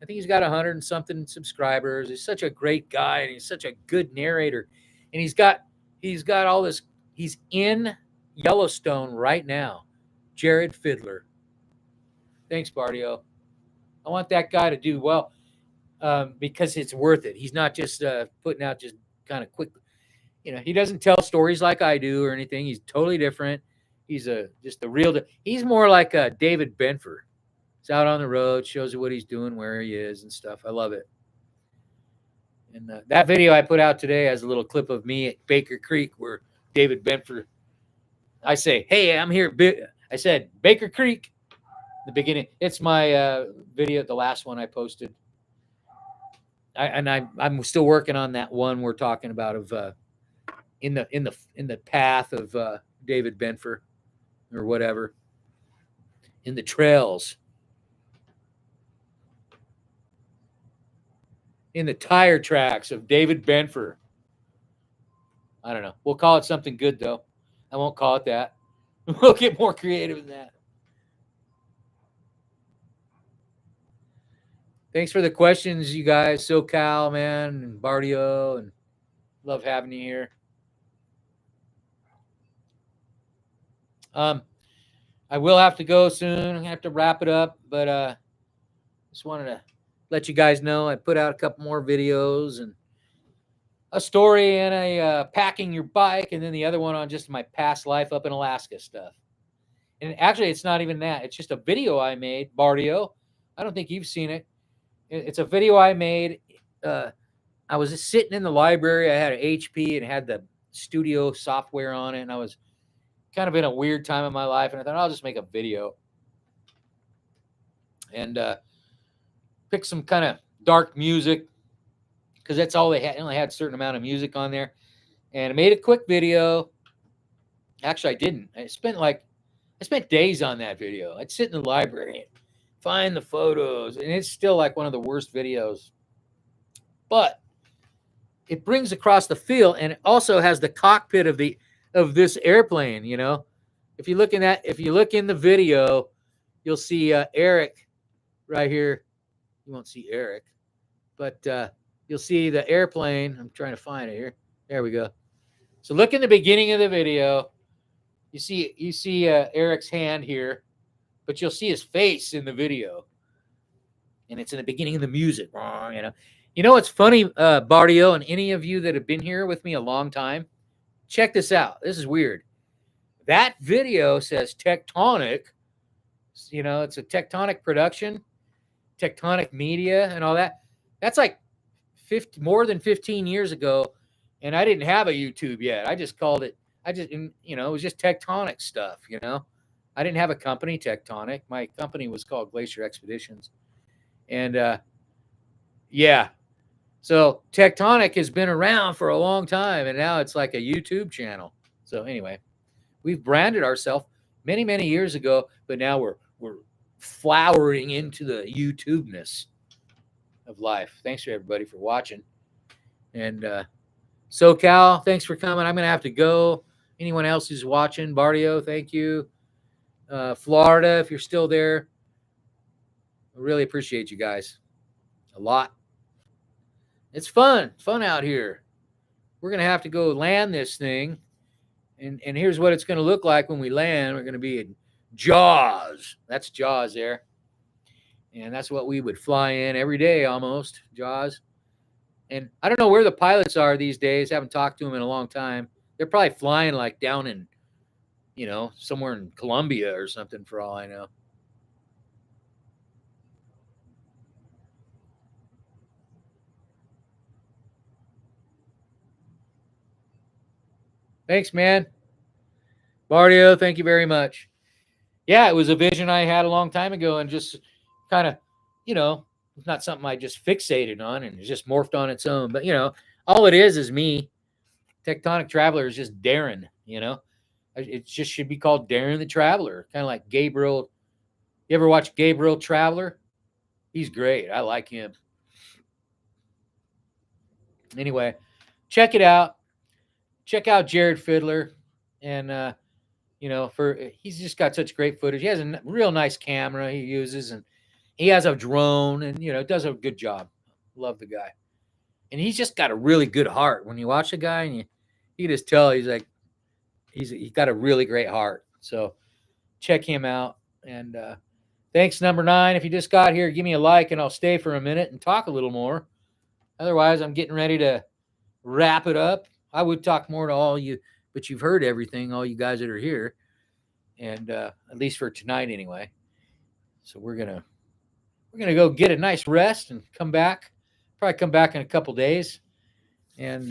I think he's got 100 and something subscribers. He's such a great guy, and he's such a good narrator. And he's got all this. He's in Yellowstone right now. Jared Fiddler. Thanks, Bardio. I want that guy to do well because it's worth it. He's not just putting out just kind of quick. He doesn't tell stories like I do or anything. He's totally different. He's just a real. He's more like David Benford. He's out on the road, shows you what he's doing, where he is, and stuff. I love it. And that video I put out today has a little clip of me at Baker Creek where David Benford. I say, "Hey, I'm here." I said Baker Creek. The beginning. It's my video, the last one I posted. I'm still working on that one we're talking about of in the path of David Benford or whatever, in the trails, in the tire tracks of David Benford. I don't know. We'll call it something good though. I won't call it that. We'll get more creative than that. Thanks for the questions, you guys. SoCal, man, and Bardio, and love having you here. I will have to go soon. I have to wrap it up, but just wanted to let you guys know I put out a couple more videos and a story and a packing your bike, and then the other one on just my past life up in Alaska stuff. And actually, it's not even that. It's just a video I made, Bardio. I don't think you've seen it. It's a video I made. I was just sitting in the library. I had an HP and had the studio software on it, and I was kind of in a weird time in my life, and I thought I'll just make a video and pick some kind of dark music because that's all they had. They only had a certain amount of music on there, and I made a quick video. Actually, I didn't. I spent days on that video. I'd sit in the library and find the photos, and it's still like one of the worst videos, but it brings across the feel, and it also has the cockpit of this airplane. If you look in the video, you'll see Eric right here. You won't see Eric, but you'll see the airplane. I'm trying to find it here. There we go. So look in the beginning of the video. You see Eric's hand here, but you'll see his face in the video, and it's in the beginning of the music. You know what's funny, Bardio, and any of you that have been here with me a long time, check this out. This is weird. That video says Tectonic. It's a Tectonic production, Tectonic media, and all that. That's like more than 15 years ago, and I didn't have a YouTube yet. I just called it. It was just Tectonic stuff. I didn't have a company, Tectonic. My company was called Glacier Expeditions, and yeah. So Tectonic has been around for a long time, and now it's like a YouTube channel. So anyway, we've branded ourselves many, many years ago, but now we're flowering into the YouTube-ness of life. Thanks for everybody for watching. And SoCal, thanks for coming. I'm going to have to go. Anyone else who's watching, Bardio, thank you. Florida, if you're still there, I really appreciate you guys a lot. It's fun out here. We're going to have to go land this thing. And here's what it's going to look like when we land. We're going to be in Jaws. That's Jaws there. And that's what we would fly in every day almost, Jaws. And I don't know where the pilots are these days. Haven't talked to them in a long time. They're probably flying like down in, somewhere in Colombia or something for all I know. Thanks, man. Bardio, thank you very much. Yeah, it was a vision I had a long time ago, and just kind of, it's not something I just fixated on, and it just morphed on its own. But all it is me. Tectonic Traveler is just Darin. It just should be called Darin the Traveler, kind of like Gabriel. You ever watch Gabriel Traveler? He's great. I like him. Anyway, check it out. Check out Jared Fiddler, and he's just got such great footage. He has a real nice camera he uses, and he has a drone, and does a good job. Love the guy, and he's just got a really good heart. When you watch the guy, and you just tell he's got a really great heart. So check him out. And thanks, number 9. If you just got here, give me a like, and I'll stay for a minute and talk a little more. Otherwise, I'm getting ready to wrap it up. I would talk more to all you, but you've heard everything, all you guys that are here, and at least for tonight anyway. So we're gonna go get a nice rest and come back. Probably come back in a couple days, and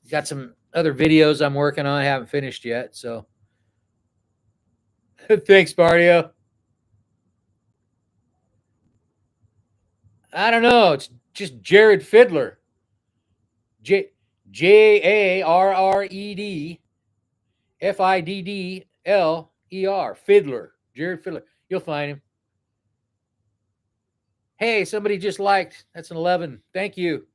got some other videos I'm working on. I haven't finished yet, so thanks, Bardio. I don't know. It's just Jared Fiddler. JARRED FIDDLER. Fiddler. Jared Fiddler. You'll find him. Hey, somebody just liked. That's an 11. Thank you.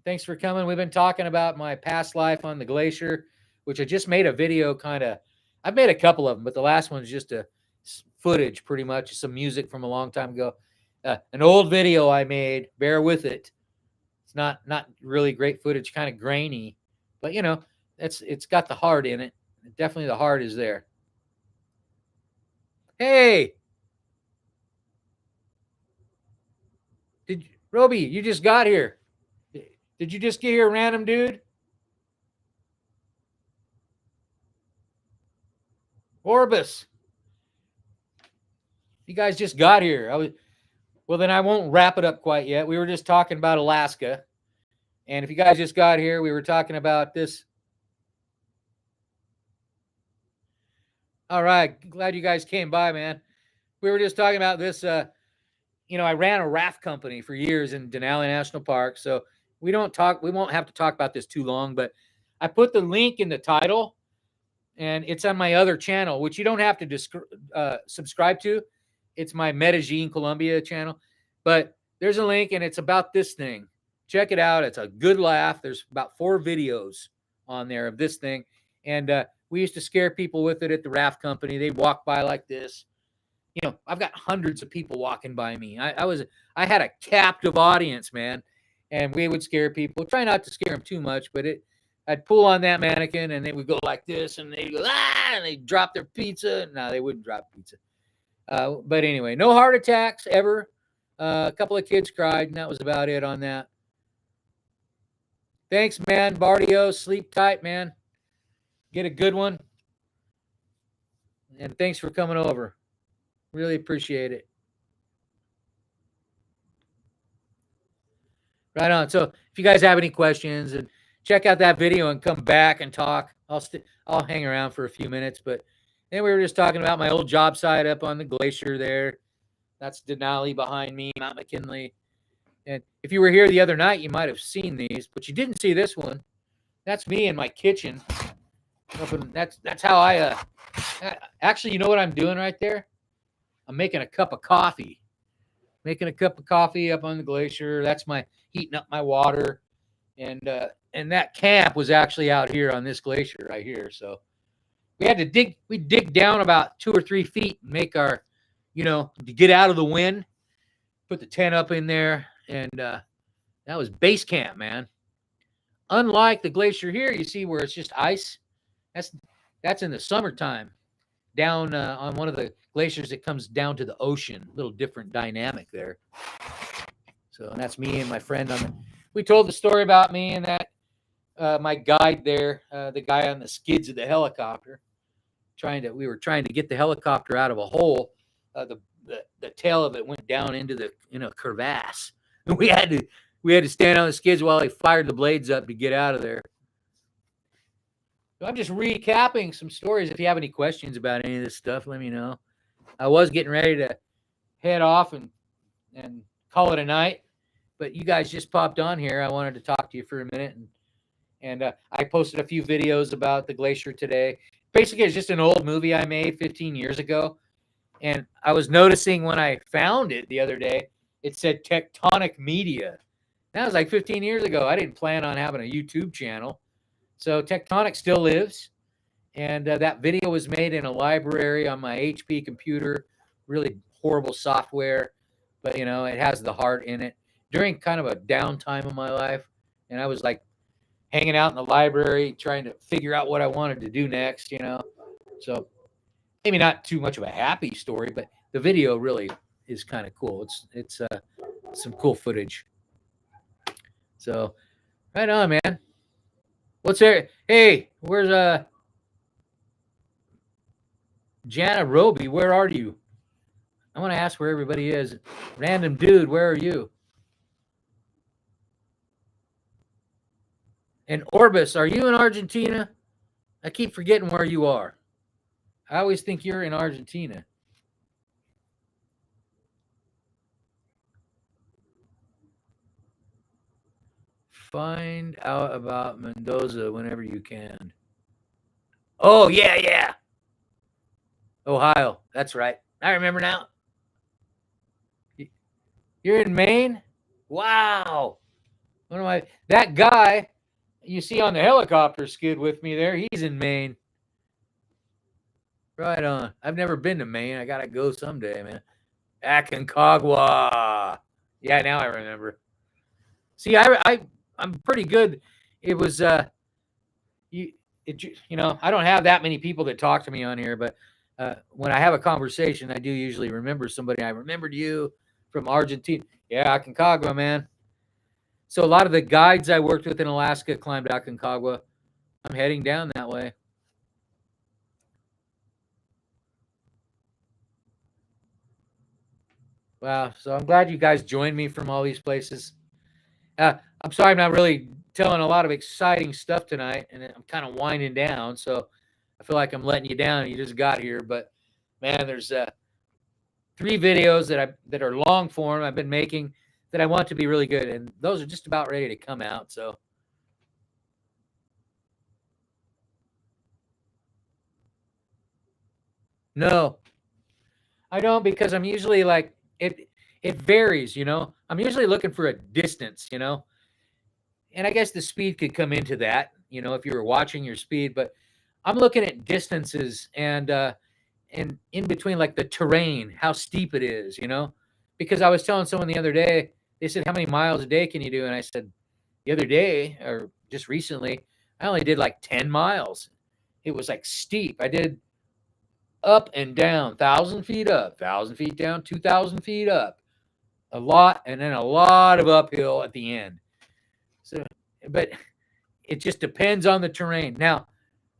Thanks for coming. We've been talking about my past life on the glacier, which I just made a video I've made a couple of them, but the last one's just a footage, pretty much, some music from a long time ago. An old video I made. Bear with it. It's not really great footage, kind of grainy, but it's got the heart in it. Definitely the heart is there. Hey, Roby, you just got here. Did you just get here, random dude? Orbis, you guys just got here. Well, then I won't wrap it up quite yet. We were just talking about Alaska. And if you guys just got here, we were talking about this. All right. Glad you guys came by, man. We were just talking about this. I ran a raft company for years in Denali National Park. So we won't have to talk about this too long, but I put the link in the title, and it's on my other channel, which you don't have to subscribe to. It's my Medellin, Colombia channel, but there's a link, and it's about this thing. Check it out. It's a good laugh. There's about 4 videos on there of this thing, and we used to scare people with it at the raft company. They'd walk by like this. I've got hundreds of people walking by me. I had a captive audience, man, and we would scare people. Try not to scare them too much, but I'd pull on that mannequin, and they would go like this, and they'd go, and they'd drop their pizza. No, they wouldn't drop pizza. But anyway, no heart attacks ever. A couple of kids cried, and that was about it on that. Thanks, man. Bardio, sleep tight, man. Get a good one. And thanks for coming over. Really appreciate it. Right on. So if you guys have any questions, and check out that video and come back and talk. I'll hang around for a few minutes, but then we were just talking about my old job site up on the glacier there. That's Denali behind me, Mount McKinley. And if you were here the other night, you might have seen these, but you didn't see this one. That's me in my kitchen. That's how I actually, you know what I'm doing right there? I'm making a cup of coffee. Making a cup of coffee up on the glacier. That's my heating up my water. And that camp was actually out here on this glacier right here. So we had to dig down about 2 or 3 feet and make our, to get out of the wind, put the tent up in there. And that was base camp, man. Unlike the glacier here, you see where it's just ice. That's in the summertime down on one of the glaciers that comes down to the ocean. A little different dynamic there. So that's me and my friend we told the story about me and that my guide there, the guy on the skids of the helicopter, we were trying to get the helicopter out of a hole. The tail of it went down into the crevasse. And we had to stand on the skids while he fired the blades up to get out of there. I'm just recapping some stories. If you have any questions about any of this stuff, let me know. I was getting ready to head off and call it a night, but you guys just popped on here. I wanted to talk to you for a minute, and I posted a few videos about the glacier today. Basically, it's just an old movie I made 15 years ago, and I was noticing when I found it the other day, it said Tectonic Media. That was like 15 years ago. I didn't plan on having a YouTube channel. So Tectonic still lives. And that video was made in a library on my HP computer, really horrible software, but it has the heart in it. During kind of a downtime of my life, and I was like hanging out in the library trying to figure out what I wanted to do next. So maybe not too much of a happy story, but the video really is kind of cool. It's some cool footage. So right on, man. What's there? Hey, where's Jana Roby? Where are you? I want to ask where everybody is. Random dude, where are you? And Orbis, are you in Argentina? I keep forgetting where you are. I always think you're in Argentina. Find out about Mendoza whenever you can. Oh, yeah, yeah. Ohio. That's right. I remember now. You're in Maine? Wow. That guy you see on the helicopter skid with me there, he's in Maine. Right on. I've never been to Maine. I gotta go someday, man. Aconcagua. Yeah, now I remember. See, I'm pretty good. It was you I don't have that many people that talk to me on here, but when I have a conversation, I do usually remember somebody. I remembered you from Argentina. Yeah, Aconcagua, man. So a lot of the guides I worked with in Alaska climbed Aconcagua. I'm heading down that way. Wow. So I'm glad you guys joined me from all these places. I'm sorry I'm not really telling a lot of exciting stuff tonight, and I'm kind of winding down. So I feel like I'm letting you down. You just got here, but man, there's 3 videos that are long form I've been making that I want to be really good, and those are just about ready to come out. So no, I don't, because I'm usually like it. It varies. I'm usually looking for a distance. And I guess the speed could come into that. If you were watching your speed, but I'm looking at distances and in between, like the terrain, how steep it is. Because I was telling someone the other day, they said, how many miles a day can you do? And I said, the other day, or just recently, I only did like 10 miles. It was like steep. I did up and down, 1,000 feet up, 1,000 feet down, 2,000 feet up, a lot, and then a lot of uphill at the end. So, but it just depends on the terrain. Now,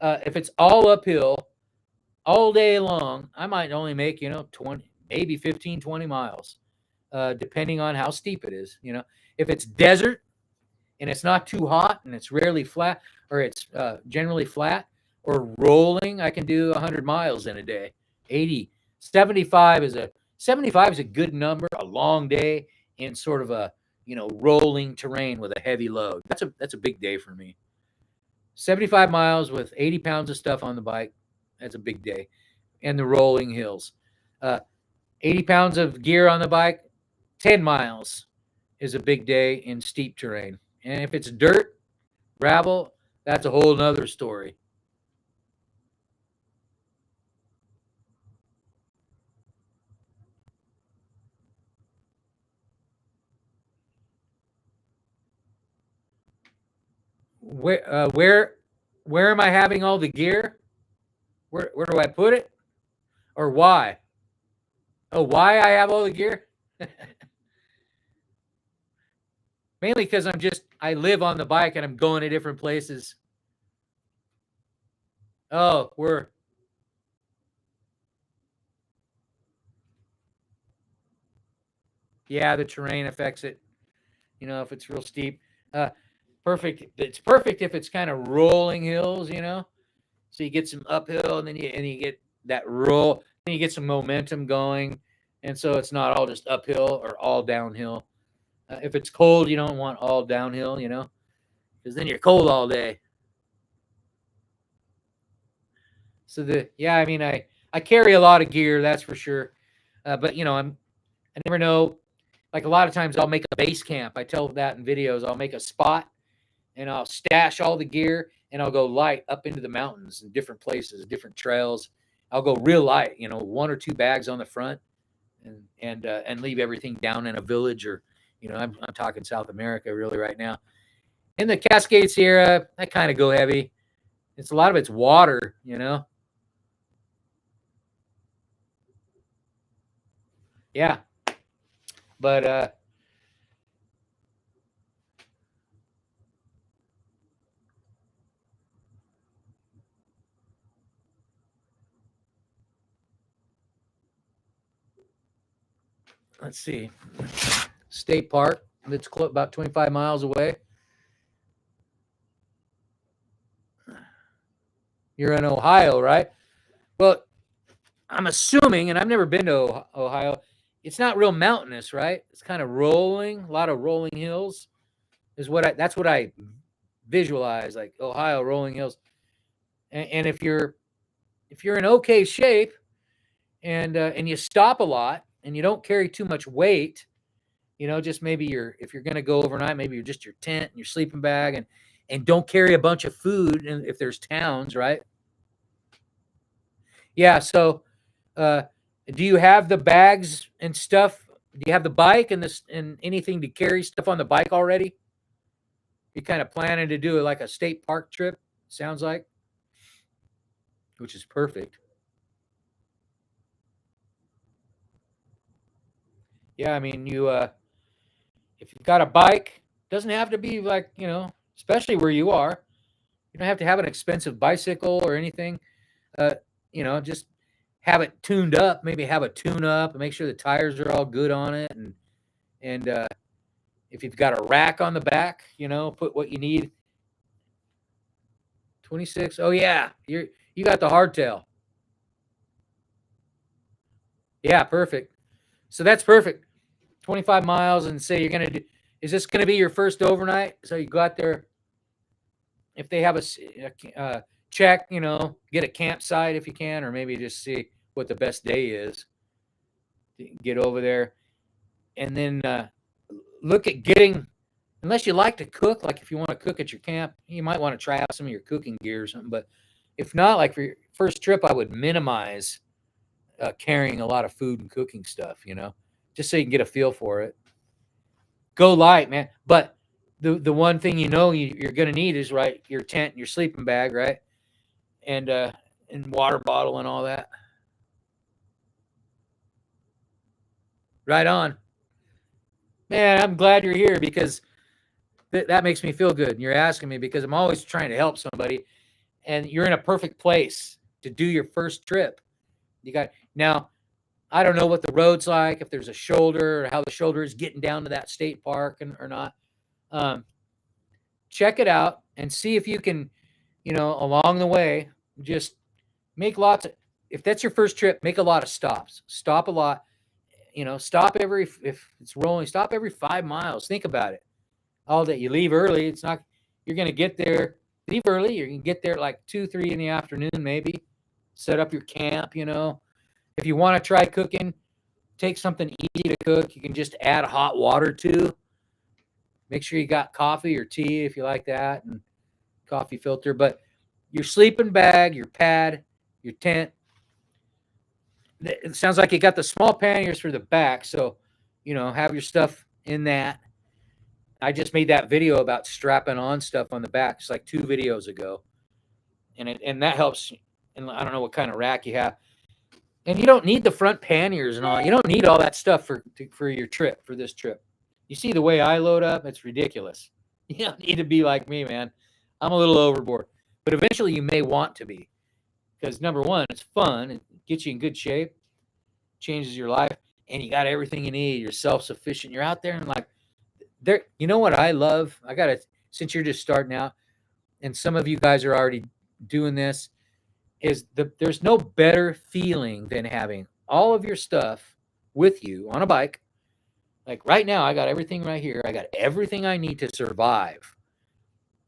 if it's all uphill all day long, I might only make 20, maybe 15, 20 miles, depending on how steep it is. If it's desert and it's not too hot and it's rarely flat, or it's generally flat or rolling, I can do 100 miles in a day. 80, 75 is a good number. A long day in sort of a rolling terrain with a heavy load. That's a big day for me. 75 miles with 80 pounds of stuff on the bike. That's a big day. And the rolling hills. 80 pounds of gear on the bike, 10 miles is a big day in steep terrain. And if it's dirt, gravel, that's a whole nother story. Where where am I having all the gear? Where do I put it? Or why? Oh, why I have all the gear? Mainly because I live on the bike and I'm going to different places. Oh, yeah, the terrain affects it. If it's real steep. Uh, Perfect. It's perfect if it's kind of rolling hills. So you get some uphill, and then you get that roll, then you get some momentum going, and so it's not all just uphill or all downhill. If it's cold, you don't want all downhill, because then you're cold all day. So I carry a lot of gear, that's for sure. But I never know. Like a lot of times, I'll make a base camp. I tell that in videos. I'll make a spot, and I'll stash all the gear, and I'll go light up into the mountains in different places, different trails. I'll go real light, 1 or 2 bags on the front, and leave everything down in a village, or I'm talking South America really right now. In the Cascade Sierra, I kind of go heavy. It's a lot of it's water. Yeah, but let's see, state park that's about 25 miles away. You're in Ohio, right? Well, I'm assuming, and I've never been to Ohio, it's not real mountainous, right? It's kind of rolling, a lot of rolling hills is that's what I visualize, like Ohio rolling hills. And if you're in okay shape, and you stop a lot, and you don't carry too much weight, just maybe if you're going to go overnight, maybe you're just your tent and your sleeping bag, and don't carry a bunch of food, and if there's towns, right? Yeah. So, do you have the bags and stuff? Do you have the bike and anything to carry stuff on the bike already? You kind of planning to do like a state park trip, sounds like, which is perfect. Yeah, I mean, if you've got a bike, doesn't have to be like, especially where you are. You don't have to have an expensive bicycle or anything. Just have it tuned up. Maybe have a tune up and make sure the tires are all good on it. And if you've got a rack on the back, put what you need. 26. Oh yeah, you got the hardtail. Yeah, perfect. So that's perfect. 25 miles, and say you're gonna do. Is this gonna be your first overnight? So you go out there. If they have check, get a campsite if you can, or maybe just see what the best day is. Get over there, and then look at getting. Unless you like to cook, like if you want to cook at your camp, you might want to try out some of your cooking gear or something. But if not, like for your first trip, I would minimize carrying a lot of food and cooking stuff, just so you can get a feel for it. Go light, man. But the one thing you're going to need is right your tent, and your sleeping bag, right, and water bottle and all that. Right on, man. I'm glad you're here because that makes me feel good. And you're asking me because I'm always trying to help somebody, and you're in a perfect place to do your first trip. You got now. I don't know what the road's like, if there's a shoulder, or how the shoulder is getting down to that state park or not. Um, Check it out and see if you can, along the way, just make lots of. If that's your first trip, make a lot of stops. Stop a lot. Stop if it's rolling. Stop every 5 miles. Think about it. All day. You leave early. It's not. You're gonna get there. Leave early. You're gonna get there like 2, 3 in the afternoon, maybe. Set up your camp. If you want to try cooking, take something easy to cook. You can just add hot water to. Make sure you got coffee or tea if you like that, and coffee filter. But your sleeping bag, your pad, your tent. It sounds like you got the small panniers for the back, so have your stuff in that. I just made that video about strapping on stuff on the back. It's like 2 videos ago, and that helps. And I don't know what kind of rack you have. And you don't need the front panniers and all. You don't need all that stuff for your trip, for this trip. You see the way I load up? It's ridiculous. You don't need to be like me, man. I'm a little overboard. But eventually you may want to be. Because number one, it's fun. It gets you in good shape. Changes your life. And you got everything you need. You're self-sufficient. You're out there and like, you know what I love? Since you're just starting out, and some of you guys are already doing this, there's no better feeling than having all of your stuff with you on a bike. Like right now, I got everything right here. I got everything I need to survive.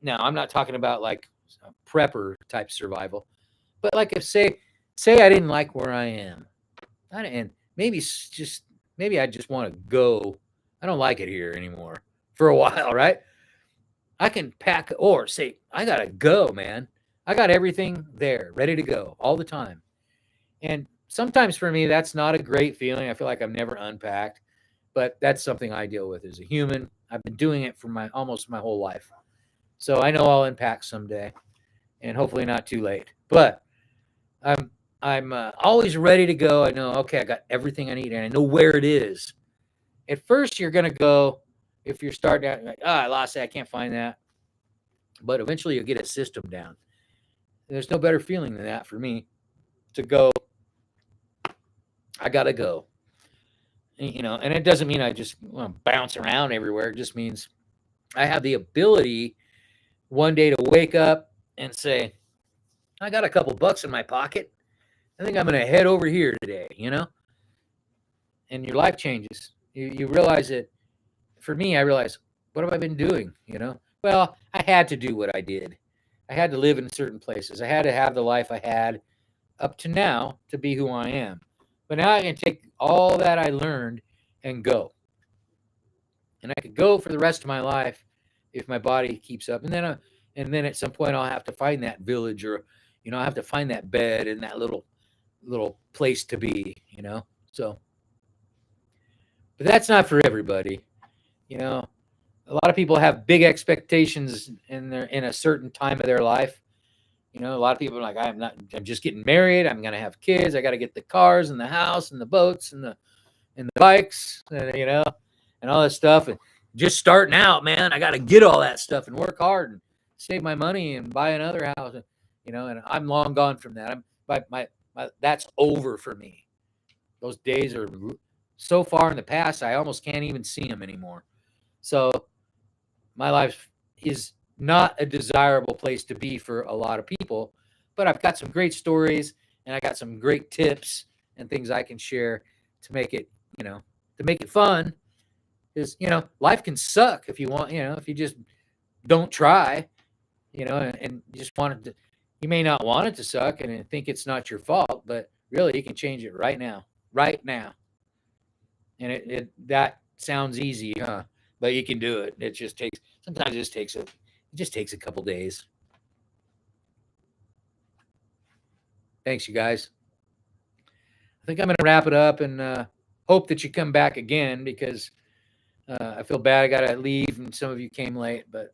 Now, I'm not talking about like prepper type survival, but like if say I didn't like where I am, and maybe I just want to go. I don't like it here anymore for a while, right? I can pack or say I gotta go, man. I got everything there, ready to go all the time. And sometimes for me, that's not a great feeling. I feel like I've never unpacked, but that's something I deal with as a human. I've been doing it for my almost my whole life. So I know I'll unpack someday and hopefully not too late. But I'm always ready to go. I know, okay, I got everything I need and I know where it is. At first, you're going to go, if you're starting out, like, I lost that, I can't find that. But eventually, you'll get a system down. There's no better feeling than that for me to go, I got to go. And it doesn't mean I just bounce around everywhere. It just means I have the ability one day to wake up and say, I got a couple bucks in my pocket. I think I'm going to head over here today. And your life changes. You realize that for me, I realized, what have I been doing? Well, I had to do what I did. I had to live in certain places. I had to have the life I had up to now to be who I am. But now I can take all that I learned and go. And I could go for the rest of my life if my body keeps up. And then at some point I'll have to find that village, or I have to find that bed and that little place to be. So, but that's not for everybody. A lot of people have big expectations in a certain time of their life. A lot of people are like, I'm just getting married. I'm going to have kids. I got to get the cars and the house and the boats and the bikes, and all this stuff. And just starting out, man, I got to get all that stuff and work hard and save my money and buy another house. And I'm long gone from that. That's over for me. Those days are so far in the past, I almost can't even see them anymore. So my life is not a desirable place to be for a lot of people, but I've got some great stories and I got some great tips and things I can share to make it, fun. Because, life can suck if you want, if you just don't try, and you just want it to, you may not want it to suck and think it's not your fault, but really you can change it right now. And that sounds easy, huh? But you can do it. Sometimes it just takes a couple days. Thanks, you guys. I think I'm going to wrap it up and hope that you come back again, because I feel bad I got to leave and some of you came late, but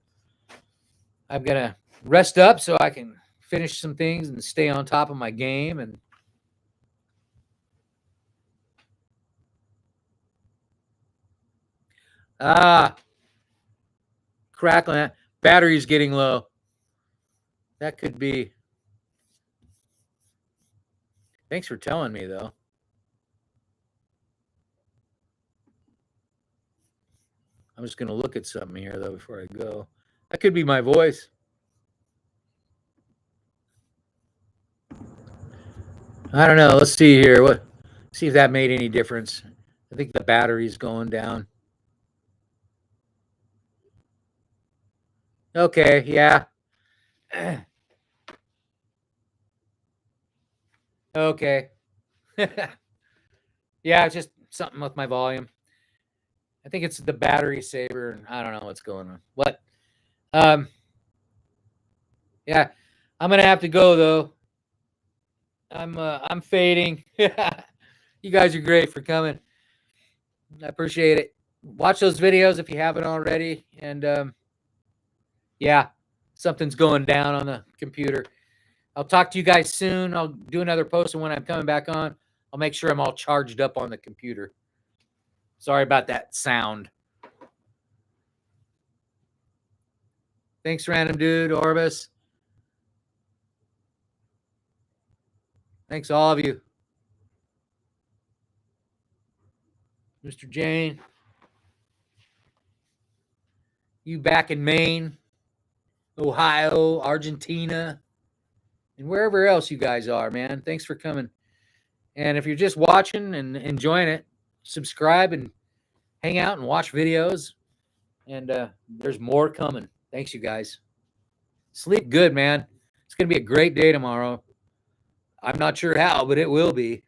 I'm going to rest up so I can finish some things and stay on top of my game. And crackling. Battery's getting low. That could be. Thanks for telling me, though. I'm just going to look at something here, though, before I go. That could be my voice. I don't know. Let's see here. See if that made any difference. I think the battery's going down. Okay, yeah. Okay. Yeah, it's just something with my volume. I think it's the battery saver, and I don't know what's going on. What? Yeah, I'm gonna have to go though. I'm fading. You guys are great for coming. I appreciate it. Watch those videos if you haven't already. And yeah, something's going down on the computer. I'll talk to you guys soon. I'll do another post, and when I'm coming back on, I'll make sure I'm all charged up on the computer. Sorry about that sound. Thanks, Random Dude, Orbis. Thanks, all of you. Mr. Jane. You back in Maine, Ohio, Argentina. and wherever else you guys are, man. Thanks for coming. And if you're just watching and enjoying it, subscribe and hang out and watch videos. And there's more coming. Thanks, you guys. Sleep good, man. It's going to be a great day tomorrow. I'm not sure how, but it will be.